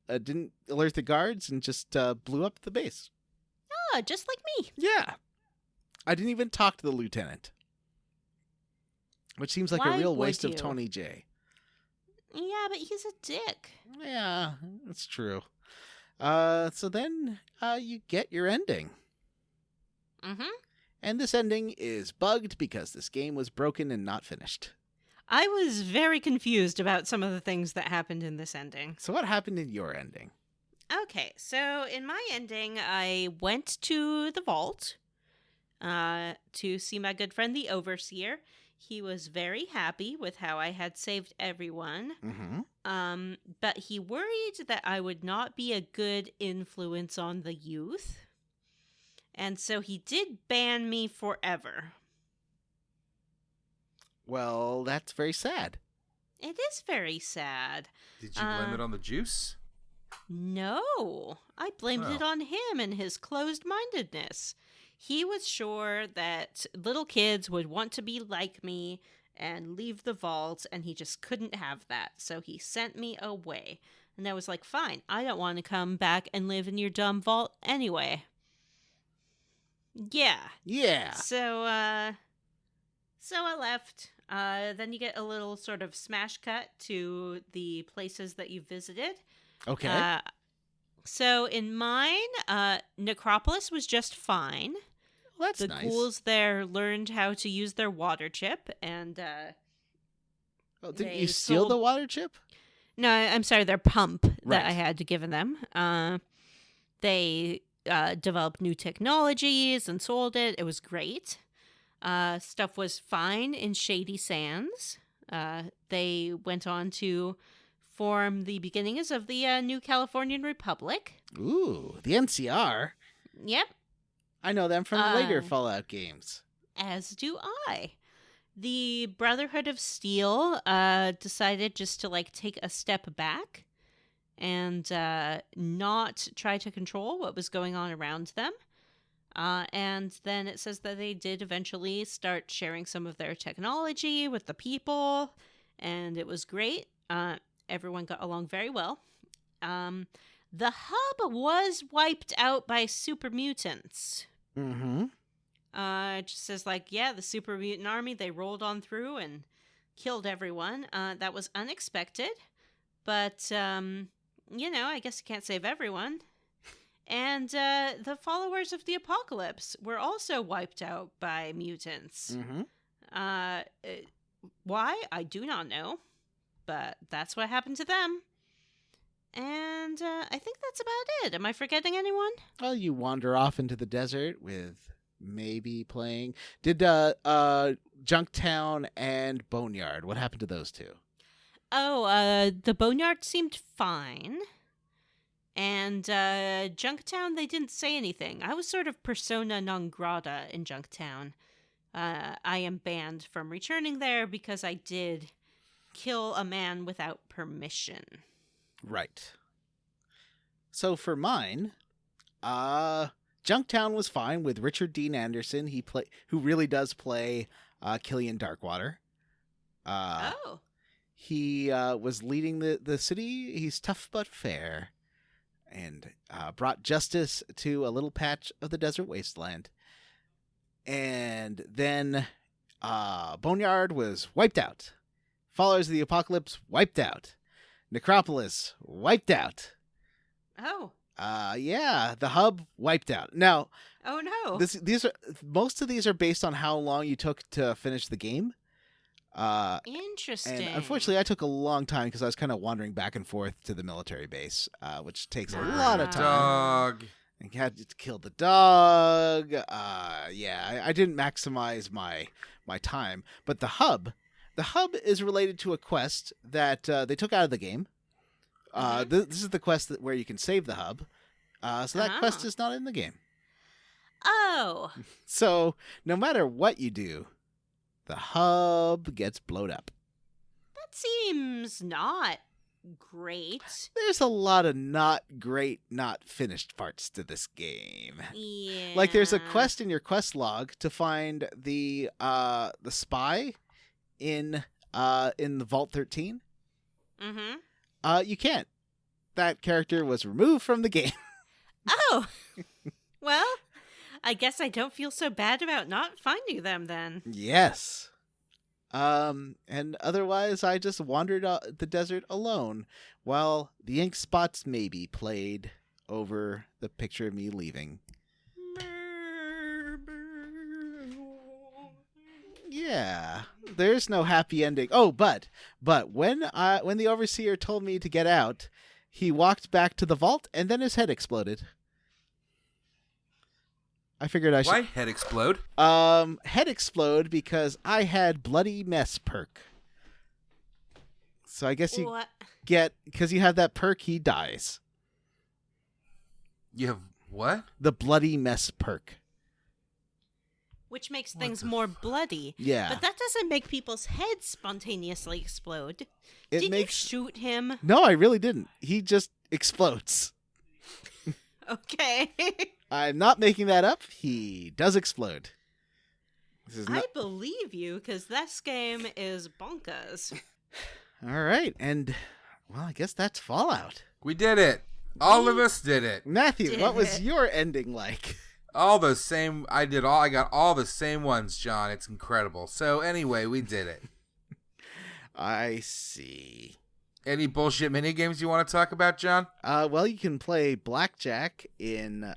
didn't alert the guards and just blew up the base. Oh, just like me. Yeah. I didn't even talk to the lieutenant. Which seems like Why a real would waste of you? Tony J. Yeah, but he's a dick. Yeah, that's true. So then you get your ending. Mm-hmm. And this ending is bugged because this game was broken and not finished. I was very confused about some of the things that happened in this ending. So what happened in your ending? Okay, so in my ending, I went to the vault to see my good friend the Overseer. He was very happy with how I had saved everyone. Mm-hmm. But he worried that I would not be a good influence on the youth. And so he did ban me forever. Well, that's very sad. It is very sad. Did you blame it on the juice? No, I blamed it on him and his closed-mindedness. He was sure that little kids would want to be like me and leave the vault, and he just couldn't have that. So he sent me away. And I was like, fine, I don't want to come back and live in your dumb vault anyway. Yeah. Yeah. So I left. Then you get a little sort of smash cut to the places that you visited. Okay. So in mine, Necropolis was just fine. Well, that's The nice. ghouls there learned how to use their water chip, and Didn't they you steal sold- the water chip? no, I'm sorry, their pump Right. that I had given them. They developed new technologies and sold it. It was great. Stuff was fine in Shady Sands. They went on to form the beginnings of the New Californian Republic. Ooh, the NCR. Yep, I know them from the later Fallout games. as do I. The Brotherhood of Steel decided just to take a step back and not try to control what was going on around them. And then it says that they did eventually start sharing some of their technology with the people, and it was great. Everyone got along very well. The hub was wiped out by super mutants. Mm-hmm. It just says the super mutant army, they rolled on through and killed everyone. That was unexpected, but I guess you can't save everyone. And the followers of the apocalypse were also wiped out by mutants. Mm-hmm. Why? I do not know, but that's what happened to them. And I think that's about it. Am I forgetting anyone? Well, you wander off into the desert with maybe playing. Did Junktown and Boneyard? What happened to those two? Oh, the Boneyard seemed fine. And Junktown, they didn't say anything. I was sort of persona non grata in Junktown. I am banned from returning there because I did kill a man without permission. Right. So for mine, Junktown was fine with Richard Dean Anderson. Who really does play Killian Darkwater. He was leading the city. He's tough but fair, and brought justice to a little patch of the desert wasteland. And then Boneyard was wiped out. Followers of the Apocalypse wiped out. Necropolis wiped out. Oh. Yeah, the hub wiped out. Now, oh no. Most of these are based on how long you took to finish the game. Interesting. And unfortunately, I took a long time because I was kind of wandering back and forth to the military base, which takes a lot of time. Dog. And had to kill the dog. I didn't maximize my time. But the hub is related to a quest that they took out of the game. This is the quest where you can save the hub. So that quest is not in the game. Oh. So no matter what you do, the hub gets blown up. That seems not great. There's a lot of not great, not finished parts to this game. Yeah. Like there's a quest in your quest log to find the spy in the Vault 13. Mm-hmm. You can't. That character was removed from the game. Oh. Well, I guess I don't feel so bad about not finding them then. Yes. And otherwise, I just wandered the desert alone while the ink spots maybe played over the picture of me leaving. Yeah, there's no happy ending. Oh, but when the overseer told me to get out, he walked back to the vault and then his head exploded. I figured I should. Why head explode? Head explode because I had bloody mess perk. So I guess you get, because you have that perk, he dies. You have what? The bloody mess perk. which makes things more bloody. Yeah. But that doesn't make people's heads spontaneously explode. Did you shoot him? No, I really didn't. He just explodes. Okay. I'm not making that up. He does explode. I believe you, because this game is bonkers. All right, and, well, I guess that's Fallout. We did it. All of us did it. Matthew, what was your ending like? All the same. I got all the same ones, John. It's incredible. So anyway, we did it. I see. Any bullshit mini games you want to talk about, John? Well, you can play blackjack in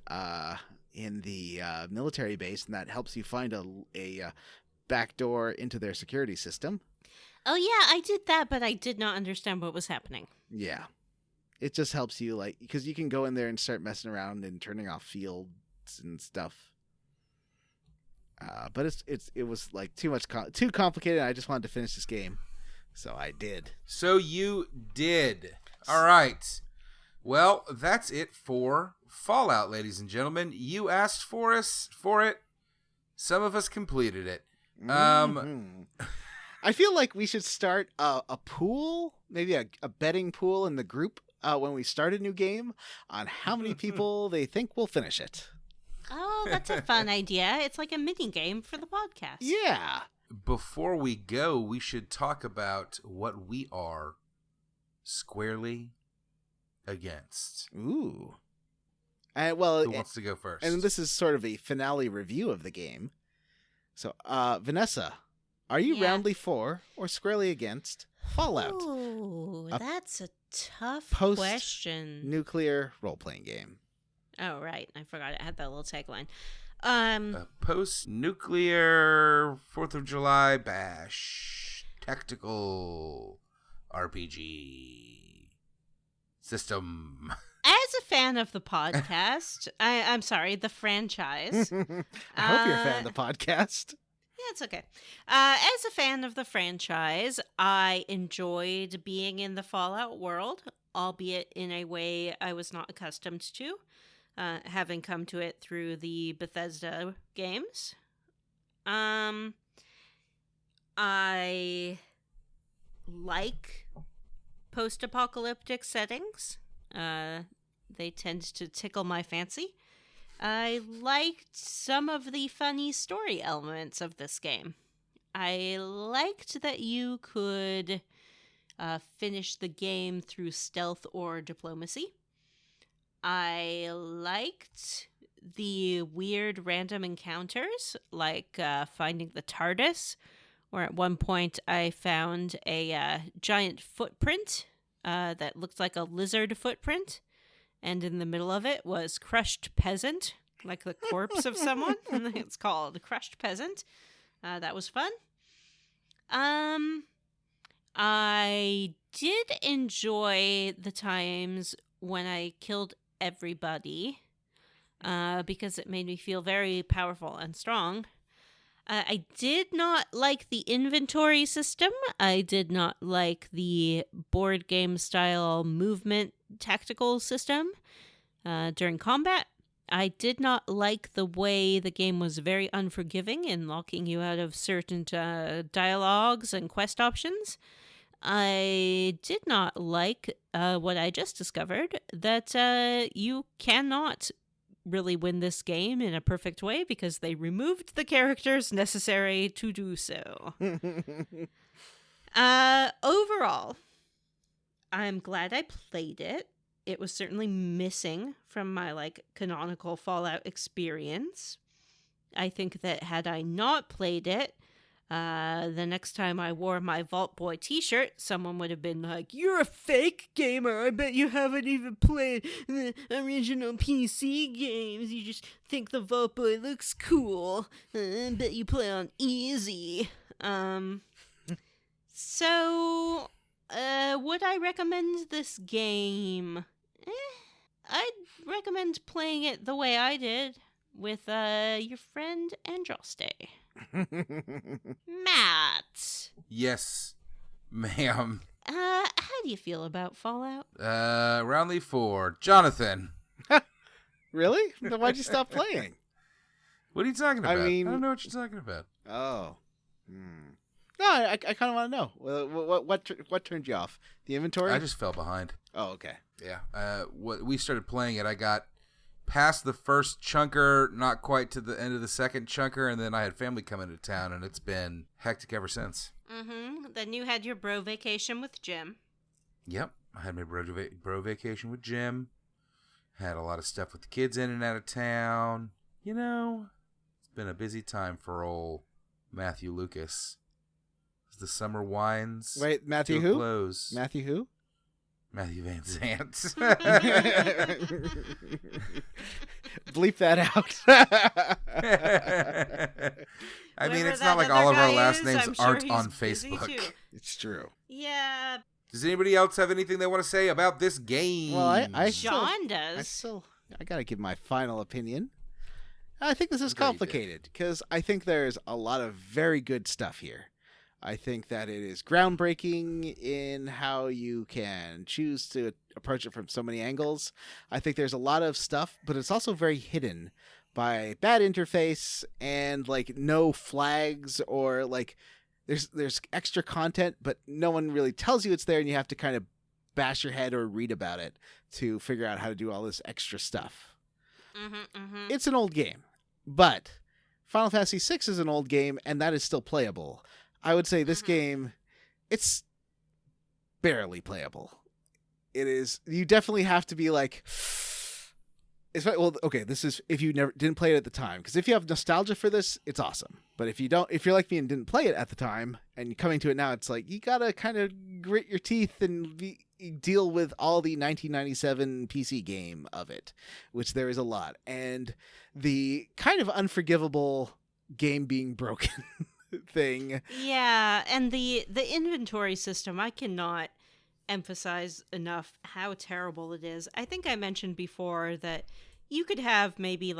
the military base, and that helps you find a back door into their security system. Oh, yeah, I did that, but I did not understand what was happening. Yeah. It just helps you, like, because you can go in there and start messing around and turning off fields and stuff. But it was, like, too complicated, and I just wanted to finish this game. So I did. So you did. All right. Well, that's it for Fallout, ladies and gentlemen. You asked for it. Some of us completed it. I feel like we should start a pool, maybe a betting pool in the group when we start a new game on how many people they think will finish it. Oh, that's a fun idea. It's like a mini game for the podcast. Yeah. Before we go, we should talk about what we are squarely against. Ooh. Who wants to go first? And this is sort of a finale review of the game. So, Vanessa, are you roundly for or squarely against Fallout? Ooh, that's a tough post- question. Nuclear role-playing game. Oh, right. I forgot it had that little tagline. A post-nuclear 4th of July bash tactical RPG system. As a fan of the podcast, I'm sorry, the franchise. I hope you're a fan of the podcast. Yeah, it's okay. As a fan of the franchise, I enjoyed being in the Fallout world, albeit in a way I was not accustomed to, having come to it through the Bethesda games. I like post-apocalyptic settings. They tend to tickle my fancy. I liked some of the funny story elements of this game. I liked that you could finish the game through stealth or diplomacy. I liked the weird random encounters, like finding the TARDIS, where at one point I found a giant footprint that looked like a lizard footprint. And in the middle of it was Crushed Peasant, like the corpse of someone. It's called Crushed Peasant. That was fun. I did enjoy the times when I killed everybody because it made me feel very powerful and strong. I did not like the inventory system. I did not like the board game style movement tactical system during combat. I did not like the way the game was very unforgiving in locking you out of certain dialogues and quest options. I did not like what I just discovered, that you cannot really win this game in a perfect way because they removed the characters necessary to do so. Overall, I'm glad I played it. It was certainly missing from my canonical Fallout experience. I think that had I not played it, the next time I wore my Vault Boy t-shirt, someone would have been like, "You're a fake gamer. I bet you haven't even played the original PC games. You just think the Vault Boy looks cool. I bet you play on easy." So, would I recommend this game? I'd recommend playing it the way I did, with your friend Andraste. Matt. Yes, ma'am. How do you feel about Fallout? Roundly 4. Jonathan. Really? Then why'd you stop playing? What are you talking about? mean- I don't know what you're talking about. Oh. No, I kind of want to know. What turned you off? The inventory? I just fell behind. Oh, okay. Yeah. We started playing it. I got past the first chunker, not quite to the end of the second chunker, and then I had family come into town, and it's been hectic ever since. Mm-hmm. Then you had your bro vacation with Jim. Yep. I had my bro vacation with Jim. Had a lot of stuff with the kids in and out of town. You know, it's been a busy time for old Matthew Lucas. The summer wines. Wait, Matthew to a who? Close. Matthew who? Matthew Van Zandt. Bleep that out. I mean, Whoever it's that not like other all of our guy last is, names I'm sure aren't he's on busy Facebook. too. It's true. Yeah, Does anybody else have anything they want to say about this game? Well, I John does. I gotta give my final opinion. I think this is Okay, you did. complicated because I think there's a lot of very good stuff here. I think that it is groundbreaking in how you can choose to approach it from so many angles. I think there's a lot of stuff, but it's also very hidden by bad interface and like no flags or like there's extra content, but no one really tells you it's there, and you have to kind of bash your head or read about it to figure out how to do all this extra stuff. Mm-hmm, mm-hmm. It's an old game, but Final Fantasy VI is an old game, and that is still playable. I would say this game, it's barely playable. It is. You definitely have to be like, well, okay. This is if you didn't play it at the time, because if you have nostalgia for this, it's awesome. But if you don't, if you're like me and didn't play it at the time, and you're coming to it now, it's like you gotta kind of grit your teeth and deal with all the 1997 PC game of it, which there is a lot, and the kind of unforgivable game being broken thing. Yeah, and the inventory system, I cannot emphasize enough how terrible it is. I think I mentioned before that you could have maybe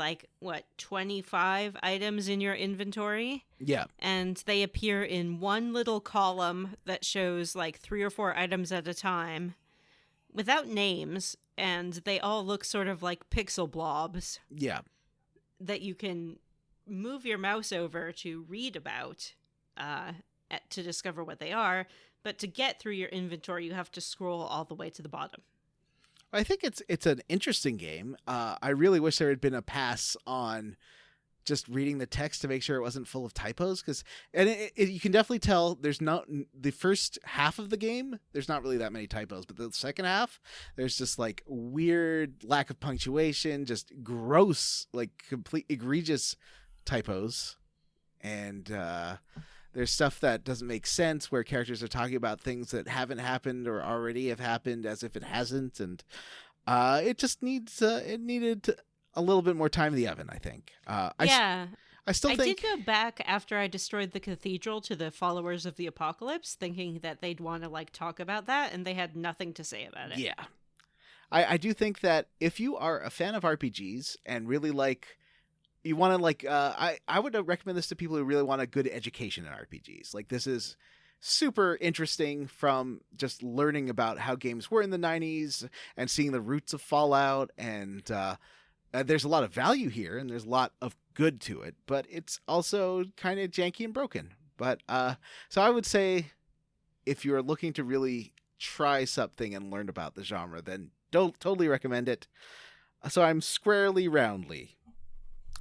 25 items in your inventory, Yeah. and they appear in one little column that shows 3 or 4 items at a time without names, and they all look sort of like pixel blobs Yeah. that you can move your mouse over to read about to discover what they are, but to get through your inventory you have to scroll all the way to the bottom. I think it's an interesting game. I really wish there had been a pass on just reading the text to make sure it wasn't full of typos, because you can definitely tell there's not the first half of the game. There's not really that many typos, but the second half there's just weird lack of punctuation, just gross, complete egregious typos, and there's stuff that doesn't make sense where characters are talking about things that haven't happened or already have happened as if it hasn't, and it just needed a little bit more time in the oven, I think. Yeah. I still think did go back after I destroyed the cathedral to the followers of the apocalypse, thinking that they'd want to talk about that, and they had nothing to say about it. Yeah. I do think that if you are a fan of RPGs and really you want to I would recommend this to people who really want a good education in RPGs. This is super interesting from just learning about how games were in the 90s and seeing the roots of Fallout, and there's a lot of value here and there's a lot of good to it, but it's also kind of janky and broken. But so I would say if you're looking to really try something and learn about the genre, then don't totally recommend it. So I'm squarely roundly.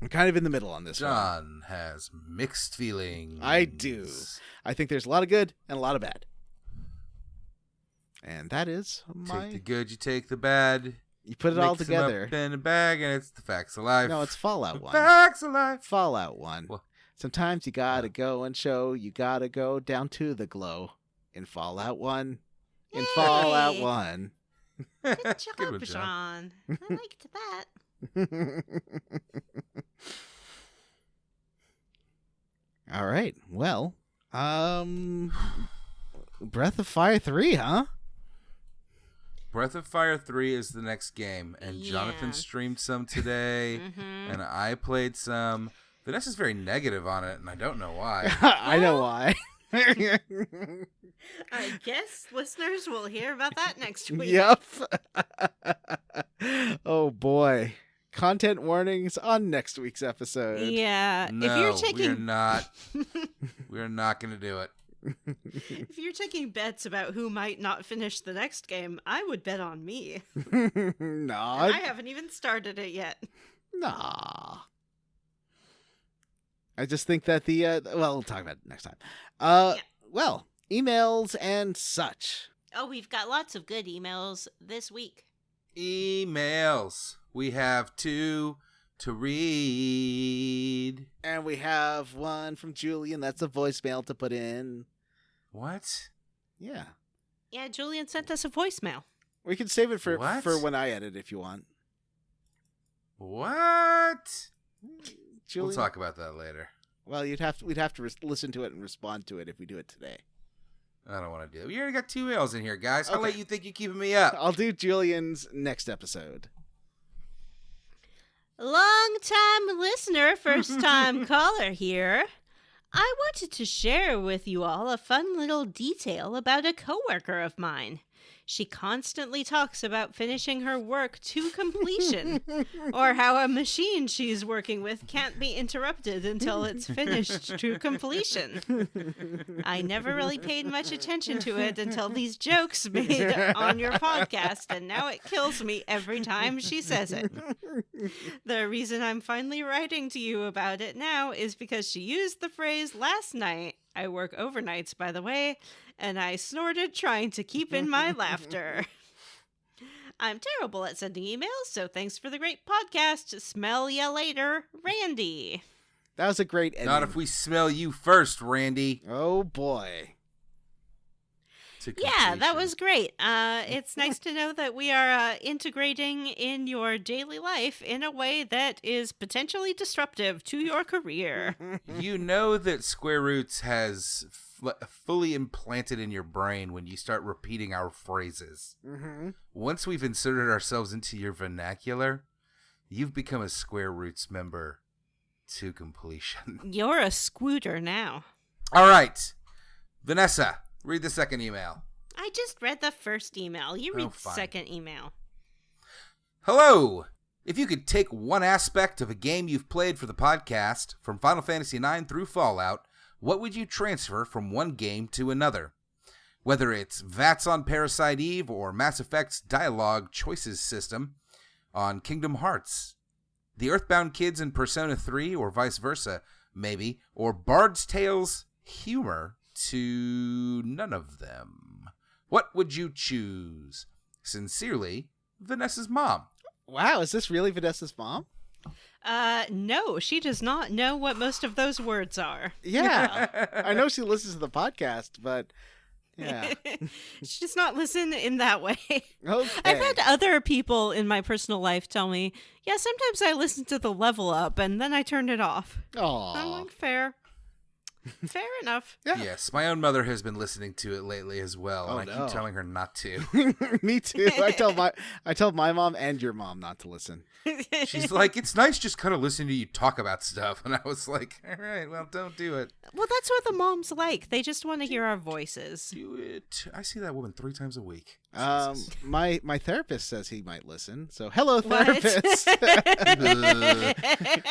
I'm kind of in the middle on this one. John has mixed feelings. I do. I think there's a lot of good and a lot of bad. And that is Take the good, you take the bad. You put it all Mix 'em up together. in a bag, and it's the facts of life. No, it's Fallout the 1. facts of life. Fallout 1. Well- Sometimes you gotta go and show. You gotta go down to the glow. In Fallout 1. In Yay! Fallout 1. Good Good job, one, John. I liked that. All right. Well, Breath of Fire 3, huh? Breath of Fire 3 is the next game, and Yeah. Jonathan streamed some today, Mhm. and I played some. Vanessa's very negative on it, and I don't know why. I know why. I guess listeners will hear about that next week. Yep. Oh boy. content warnings on next week's episode. Yeah. No, if you're taking we're not. We're not going to do it. if you're taking bets about who might not finish the next game, I would bet on me. Nah. I haven't even started it yet. Nah. I just think that we'll talk about it next time. Well, emails and such. Oh, we've got lots of good emails this week. Emails. We have 2 to read. And we have one from Julian. That's a voicemail to put in. What? Yeah. Yeah, Julian sent us a voicemail. We can save it for What? when I edit if you want. What? Julian? We'll talk about that later. Well, we'd have to listen to it and respond to it if we do it today. I don't want to do it. We already got 2 emails in here, guys. How Okay. late you think you're keeping me up? I'll do Julian's next episode. Long-time listener, first-time caller here. I wanted to share with you all a fun little detail about a coworker of mine. She constantly talks about finishing her work to completion, or how a machine she's working with can't be interrupted until it's finished to completion. I never really paid much attention to it until these jokes made on your podcast, and now it kills me every time she says it. The reason I'm finally writing to you about it now is because she used the phrase last night. I work overnights, by the way, and I snorted trying to keep in my laughter. I'm terrible at sending emails, so thanks for the great podcast. Smell ya later, Randy. That was a great ending. Not if we smell you first, Randy. Oh, boy. To Yeah, that completion. was great. It's nice to know that we are integrating in your daily life in a way that is potentially disruptive to your career. You know that Square Roots has fully implanted in your brain when you start repeating our phrases. Mm-hmm. Once we've inserted ourselves into your vernacular, you've become a Square Roots member to completion. You're a scooter now. All right. Vanessa, read the second email. I just read the first email. You read the fine. second email. Hello! If you could take one aspect of a game you've played for the podcast, from Final Fantasy IX through Fallout, what would you transfer from one game to another? Whether it's VATS on Parasite Eve or Mass Effect's dialogue choices system on Kingdom Hearts, the Earthbound kids in Persona 3 or vice versa, maybe, or Bard's Tale's humor to none of them. What would you choose? Sincerely, Vanessa's mom. Wow, is this really Vanessa's mom? No, she does not know what most of those words are. Yeah. I know she listens to the podcast, but yeah. She does not listen in that way. Okay. I've had other people in my personal life tell me, yeah, sometimes I listen to the level up and then I turn it off. I'm Aw. like, fair. Fair enough. Yeah. Yes, my own mother has been listening to it lately as well, Oh, and I no. keep telling her not to. Me too. I tell my mom and your mom not to listen. She's like, it's nice just kind of listening to you talk about stuff. And I was like, all right, well, don't do it. Well, that's what the moms like. They just want to hear our voices. Do it. I see that woman 3 times a week. Jesus. My therapist says he might listen. So hello, What? therapist.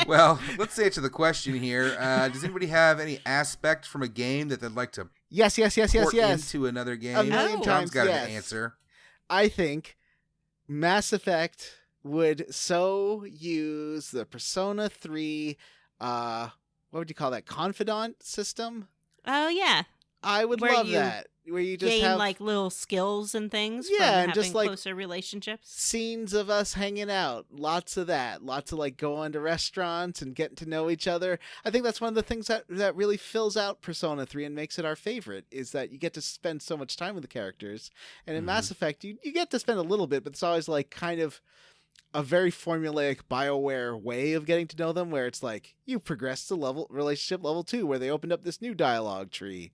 Well, let's answer the question here. Does anybody have any aspect from a game that they'd like to yes. port Yes. into another game? A million Oh. Tom's times. got Yes. an answer. I think Mass Effect would so use the Persona 3, what would you call that, confidant system? Oh, yeah. I would Where love you that. Where you just Gain have like little skills and things Yeah, from and having just, like, closer relationships. scenes of us hanging out. Lots of that. Lots of like going to restaurants and getting to know each other. I think that's one of the things that really fills out Persona 3 and makes it our favorite, is that you get to spend so much time with the characters. And in Mass Effect, you get to spend a little bit, but it's always like kind of a very formulaic BioWare way of getting to know them, where it's like you progress to relationship level 2, where they opened up this new dialogue tree.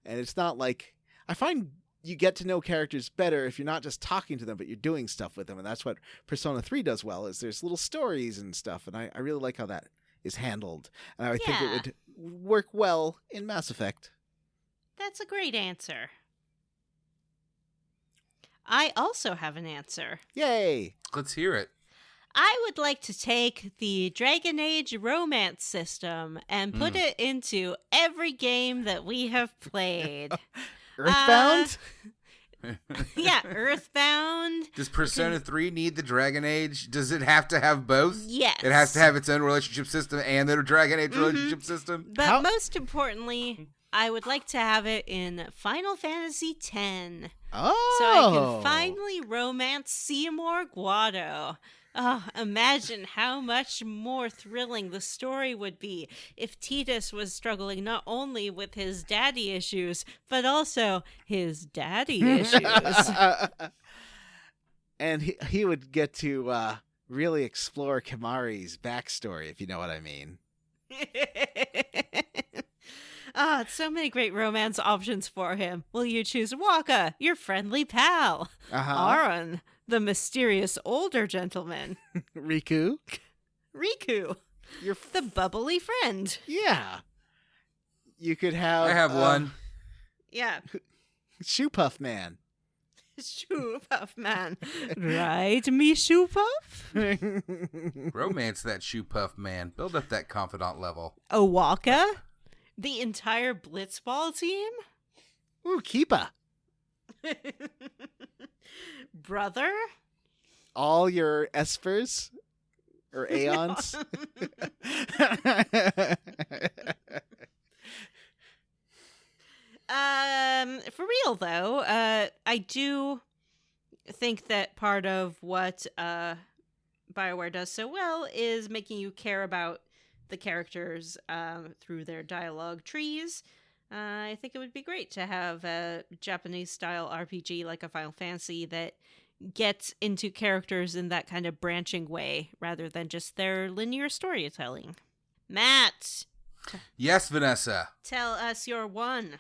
And it's not like, I find you get to know characters better if you're not just talking to them, but you're doing stuff with them. And that's what Persona 3 does well, is there's little stories and stuff. And I really like how that is handled. And I think it Yeah. would work well in Mass Effect. That's a great answer. I also have an answer. Yay! Let's hear it. I would like to take the Dragon Age romance system and put it into every game that we have played. Earthbound? Yeah, Earthbound. Does Persona 3 need the Dragon Age? Does it have to have both? Yes. It has to have its own relationship system and the Dragon Age relationship system? But most importantly, I would like to have it in Final Fantasy X. Oh. So I can finally romance Seymour Guado. Oh, imagine how much more thrilling the story would be if Tidus was struggling not only with his daddy issues, but also his daddy issues. And he would get to really explore Kimari's backstory, if you know what I mean. So many great romance options for him. Will you choose Waka, your friendly pal? Aaron, the mysterious older gentleman. Riku, the bubbly friend. Yeah. You could have... I have one. Yeah. Shoe Puff Man. Shoe Puff Man. Right, me Shoe Puff? Romance that Shoe Puff man. Build up that confidant level. Owaka? The entire Blitzball team? Ooh, Keepa. Brother? All your Espers? Or Aeons? For real though, I do think that part of what BioWare does so well is making you care about the characters through their dialogue trees. I think it would be great to have a Japanese-style RPG like a Final Fantasy that gets into characters in that kind of branching way rather than just their linear storytelling. Matt! Yes, Vanessa. Tell us your one.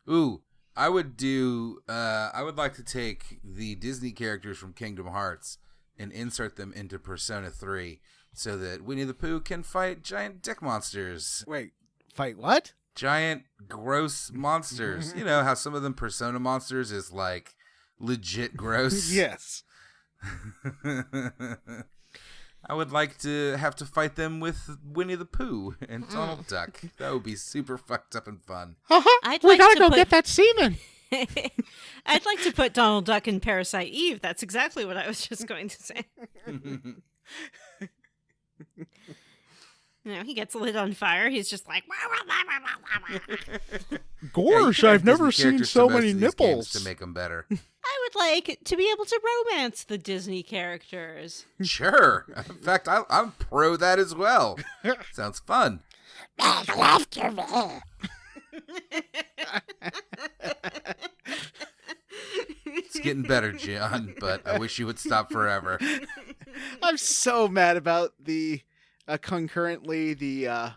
Ooh, I would like to take the Disney characters from Kingdom Hearts and insert them into Persona 3 so that Winnie the Pooh can fight giant dick monsters. Wait, fight what? Giant, gross monsters. You know how some of them Persona monsters is like legit gross? Yes. I would like to have to fight them with Winnie the Pooh and Donald Duck. That would be super fucked up and fun. We gotta go get that semen. I'd like to put Donald Duck in Parasite Eve. That's exactly what I was just going to say. You know, he gets lit on fire. He's just like, Gosh, I've never seen so many nipples. To make them better. I would like to be able to romance the Disney characters. Sure. In fact, I'm pro that as well. Sounds fun. It's getting better, John, but I wish you would stop forever. I'm so mad about the concurrently the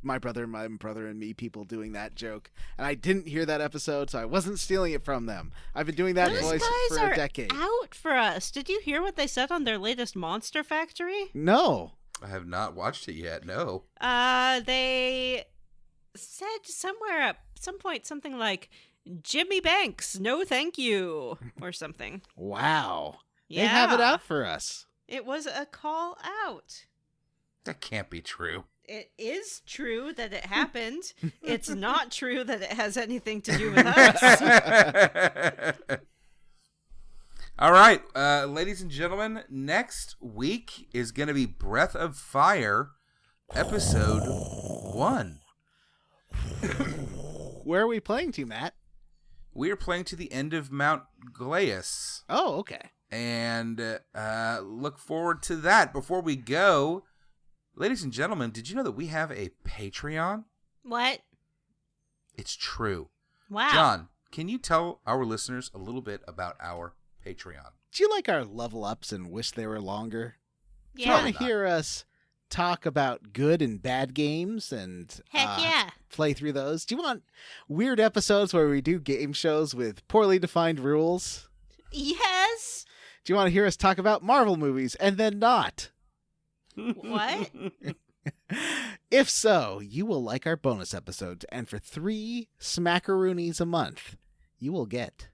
my brother and me people doing that joke, and I didn't hear that episode, so I wasn't stealing it from them. I've been doing that Those voice guys for are a decade. Out for us. Did you hear what they said on their latest Monster Factory? No. I have not watched it yet, no. They said somewhere at some point something like, Jimmy Banks, no thank you, or something. Wow. Yeah. They have it out for us. It was a call out. That can't be true. It is true that it happened. It's not true that it has anything to do with us. All right, ladies and gentlemen, next week is going to be Breath of Fire, episode 1. Where are we playing to, Matt? We are playing to the end of Mount Glaus. Oh, okay. And look forward to that. Before we go, ladies and gentlemen, did you know that we have a Patreon? What? It's true. Wow. John, can you tell our listeners a little bit about our Patreon? Do you like our level ups and wish they were longer? Do you Yeah. want to hear us talk about good and bad games and Heck yeah. play through those? Do you want weird episodes where we do game shows with poorly defined rules? Yes. Do you want to hear us talk about Marvel movies and then not? What? If so, you will like our bonus episodes, and for 3 smackaroonies a month, you will get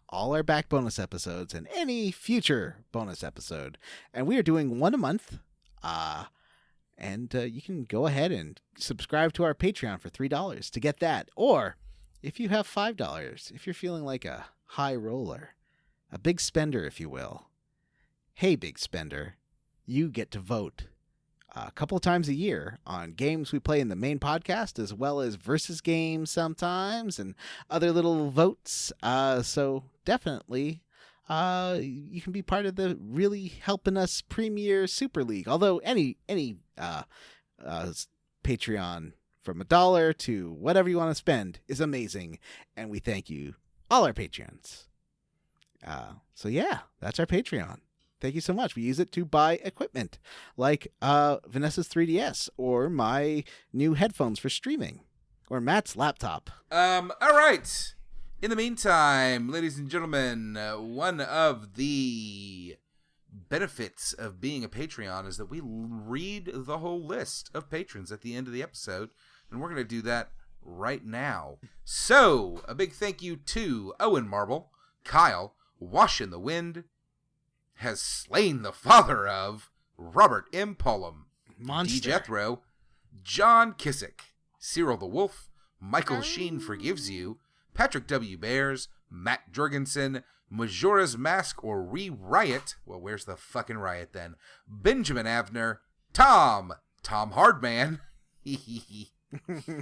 all our back bonus episodes and any future bonus episode. And we are doing one a month. And you can go ahead and subscribe to our Patreon for $3 to get that. Or if you have $5, if you're feeling like a high roller, a big spender, if you will. Hey, big spender, you get to vote a couple of times a year on games we play in the main podcast, as well as versus games sometimes and other little votes. So definitely you can be part of the really helping us Premier Super League. Although any Patreon from $1 to whatever you want to spend is amazing, and we thank you, all our Patreons. So yeah, that's our Patreon. Thank you so much. We use it to buy equipment like Vanessa's 3DS or my new headphones for streaming or Matt's laptop. All right. In the meantime, ladies and gentlemen, one of the benefits of being a Patreon is that we read the whole list of patrons at the end of the episode, and we're going to do that right now. So, a big thank you to Owen Marble, Kyle, Wash in the Wind, has slain the father of Robert M. Pullum, Monster. D. Jethro, John Kissick, Cyril the Wolf, Michael Sheen Forgives You, Patrick W. Bears, Matt Jorgensen, Majora's Mask or Re-Riot, well, where's the fucking riot then? Benjamin Avner, Tom Hardman,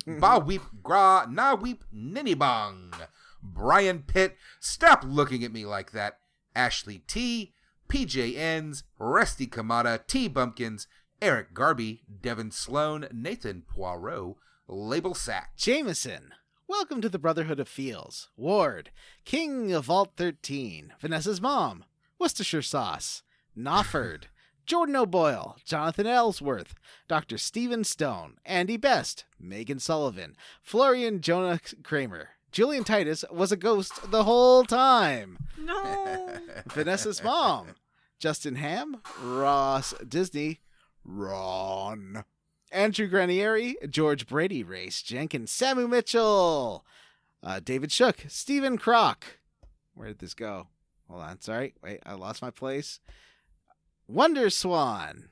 Ba Weep Gra Na Weep Ninibong, Brian Pitt, stop looking at me like that, Ashley T, PJ Ends, Resty Kamada, T Bumpkins, Eric Garby, Devin Sloan, Nathan Poirot, Label Sack, Jameson, welcome to the Brotherhood of Feels. Ward, King of Vault 13, Vanessa's mom, Worcestershire Sauce, Nofford, Jordan O'Boyle, Jonathan Ellsworth, Dr. Stephen Stone, Andy Best, Megan Sullivan, Florian Jonah Kramer. Julian Titus was a ghost the whole time. No. Vanessa's mom, Justin Ham, Ross Disney, Ron, Andrew Granieri, George Brady, Race Jenkins, Samu Mitchell, David Shook, Stephen Kroc. Where did this go? Hold on, sorry. Wait, I lost my place. Wonder Swan.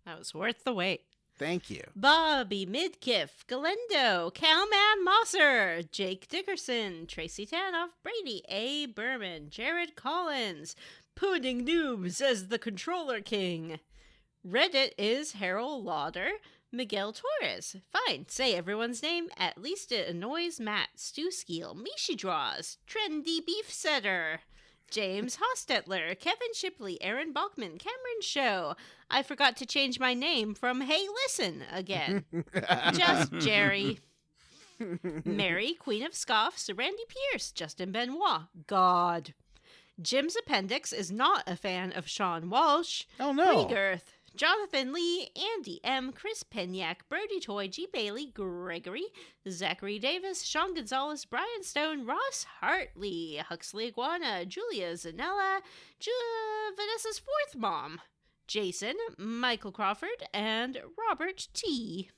That was worth the wait. Thank you. Bobby Midkiff, Galendo, Calman Mosser, Jake Dickerson, Tracy Tanoff, Brady A. Berman, Jared Collins, Pudding Noob says the Controller King. Reddit is Harold Lauder, Miguel Torres. Fine, say everyone's name, at least it annoys Matt. Stu Skeel, Mishi Draws, Trendy Beef Setter, James Hostetler, Kevin Shipley, Aaron Balkman, Cameron Show. I forgot to change my name from Hey Listen again. Just Jerry. Mary, Queen of Scoffs, Randy Pierce, Justin Benoit, God. Jim's Appendix is not a fan of Sean Walsh. Oh no. Regirth, Jonathan Lee, Andy M., Chris Penyak, Brody Toy, G. Bailey, Gregory, Zachary Davis, Sean Gonzalez, Brian Stone, Ross Hartley, Huxley Iguana, Julia Zanella, Vanessa's fourth mom, Jason, Michael Crawford, and Robert T.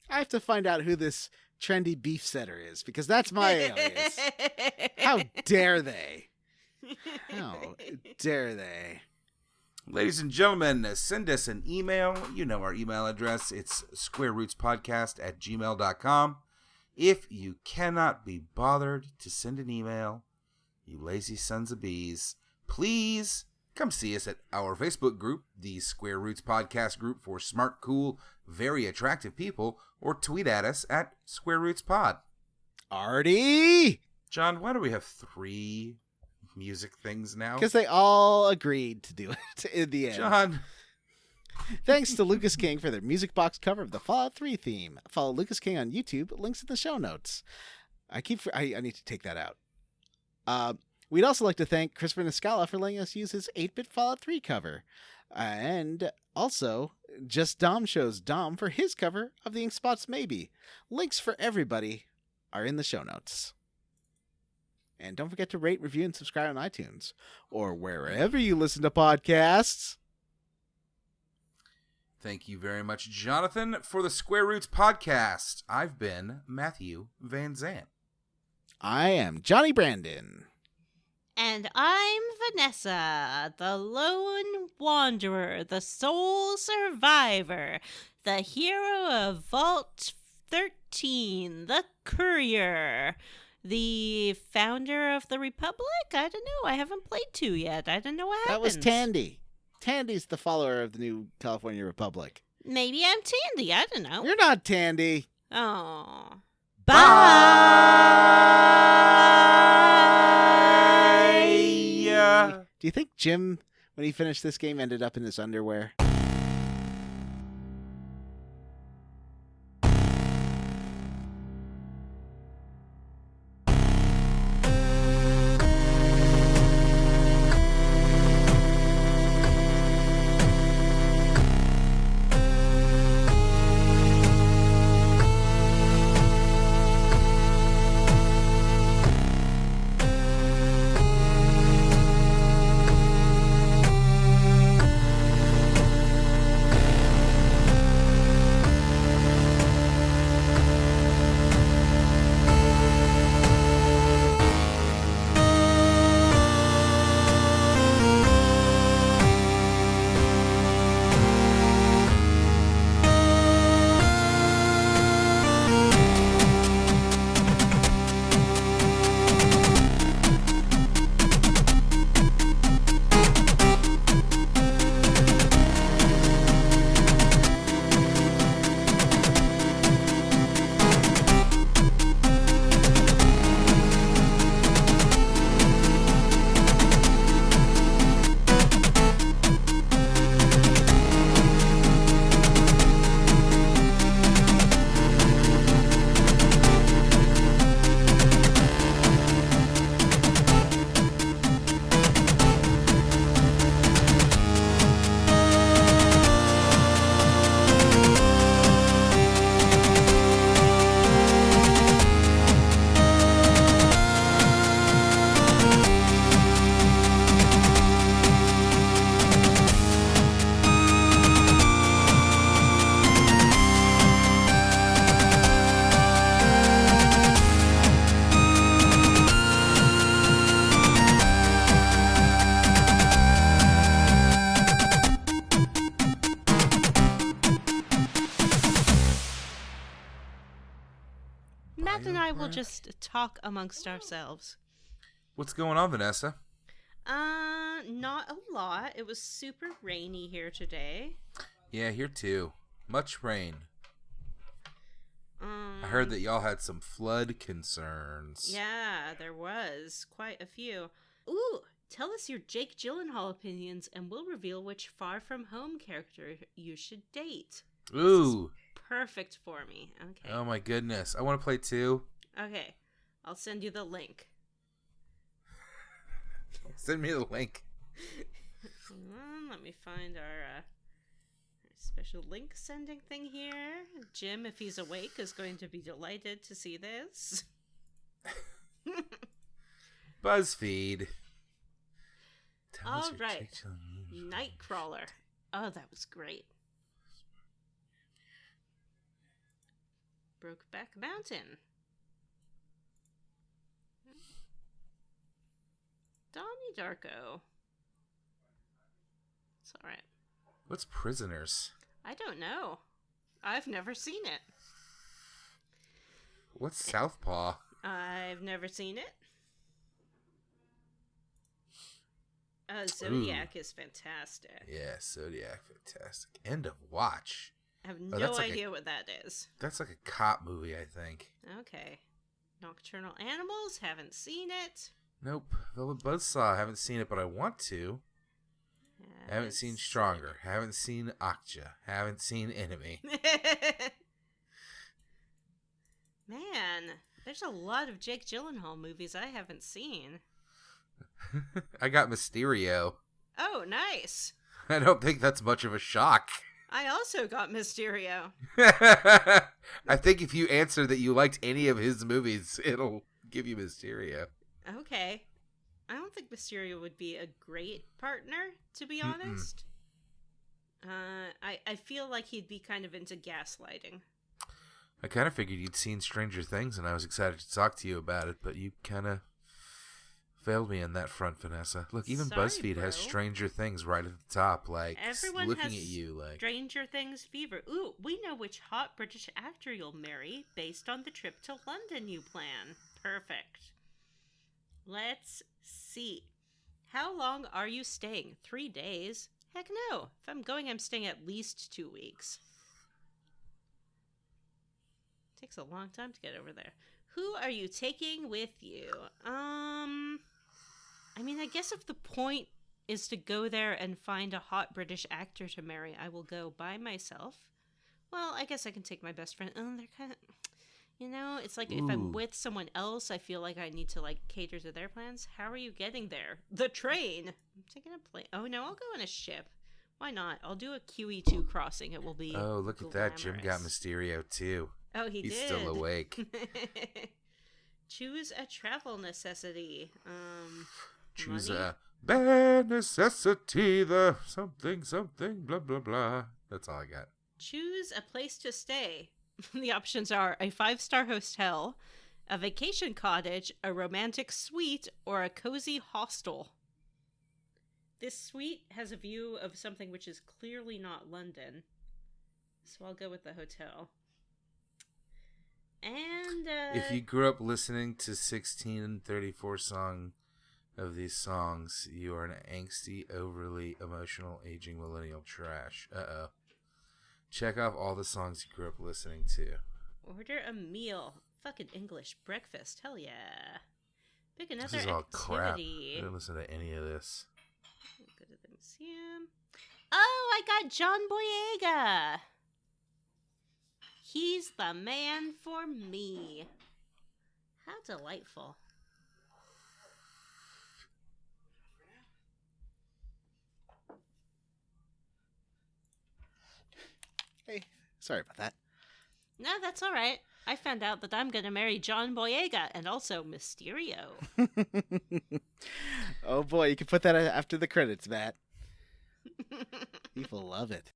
I have to find out who this trendy beef setter is, because that's my alias. How dare they? How dare they? Ladies and gentlemen, send us an email. You know our email address. It's squarerootspodcast@gmail.com. If you cannot be bothered to send an email, you lazy sons of bees, please come see us at our Facebook group, the Square Roots Podcast group for smart, cool, very attractive people, or tweet at us at Square Roots Pod. Artie! John, why do we have 3 music things now? Because they all agreed to do it in the end. John. Thanks to Lucas King for their music box cover of the Fallout 3 theme. Follow Lucas King on YouTube. Links in the show notes. I need to take that out. We'd also like to thank Christopher Niscala for letting us use his 8-bit Fallout 3 cover. And also, Just Dom shows Dom for his cover of the Ink Spots Maybe. Links for everybody are in the show notes. And don't forget to rate, review, and subscribe on iTunes or wherever you listen to podcasts. Thank you very much, Jonathan. For the Square Roots Podcast, I've been Matthew Van Zant. I am Johnny Brandon. And I'm Vanessa, the lone wanderer, the sole survivor, the hero of Vault 13, the courier, the founder of the Republic? I don't know. I haven't played 2 yet. I don't know what That happens. was Tandy. Tandy's the follower of the new California Republic. Maybe I'm Tandy. I don't know. You're not Tandy. Oh. Bye. Do you think Jim, when he finished this game, ended up in his underwear? Matt and I will just talk amongst ourselves. What's going on, Vanessa? Not a lot. It was super rainy here today. Yeah, here too. Much rain. I heard that y'all had some flood concerns. Yeah, there was quite a few. Ooh, tell us your Jake Gyllenhaal opinions and we'll reveal which Far From Home character you should date. Ooh. Perfect for me. Okay. Oh my goodness. I want to play too. Okay. I'll send you the link. Send me the link. Let me find our special link sending thing here. Jim, if he's awake, is going to be delighted to see this. BuzzFeed. All right. Nightcrawler. Oh, that was great. Brokeback Mountain. Donnie Darko. It's alright. What's Prisoners? I don't know. I've never seen it. What's Southpaw? I've never seen it. Zodiac is fantastic. Yeah, Zodiac, fantastic. End of Watch. I have no idea what that is. That's like a cop movie, I think. Okay. Nocturnal Animals, haven't seen it. Nope. Velvet Buzzsaw, haven't seen it, but I want to. Haven't seen Stronger. Haven't seen Okja. Haven't seen Enemy. Man, there's a lot of Jake Gyllenhaal movies I haven't seen. I got Mysterio. Oh, nice. I don't think that's much of a shock. I also got Mysterio. I think if you answer that you liked any of his movies, it'll give you Mysterio. Okay. I don't think Mysterio would be a great partner, to be honest. I feel like he'd be kind of into gaslighting. I kind of figured you'd seen Stranger Things, and I was excited to talk to you about it, but you kind of failed me in that front, Vanessa. Look, even Sorry, BuzzFeed has bro. Stranger Things right at the top, like Everyone looking has at you, like. Stranger Things fever. Ooh, we know which hot British actor you'll marry based on the trip to London you plan. Perfect. Let's see. How long are you staying? 3 days? Heck no. If I'm going, I'm staying at least 2 weeks. Takes a long time to get over there. Who are you taking with you? I mean, I guess if the point is to go there and find a hot British actor to marry, I will go by myself. Well, I guess I can take my best friend. Oh, they're kind of, it's like if I'm Ooh. with someone else, I feel like I need to like cater to their plans. How are you getting there? The train. I'm taking a plane. Oh no, I'll go on a ship. Why not? I'll do a QE2 crossing. It will be. Oh, look at that. Jim got glamorous. Mysterio, too. Oh, he He's did. still awake. Choose a travel necessity. Choose money? a bare necessity, the something, blah, blah, blah. That's all I got. Choose a place to stay. The options are a 5-star hotel, a vacation cottage, a romantic suite, or a cozy hostel. This suite has a view of something which is clearly not London, so I'll go with the hotel. And If you grew up listening to 1634 song of these songs, you are an angsty, overly emotional, aging millennial trash. Uh-oh. Check off all the songs you grew up listening to. order a meal. Fucking English breakfast. Hell yeah. Pick another This is all crap. I activity. didn't listen to any of this. Go to the museum. Oh, I got John Boyega. He's the man for me. How delightful. Hey, sorry about that. No, that's all right. I found out that I'm going to marry John Boyega and also Mysterio. Oh boy, you can put that after the credits, Matt. People love it.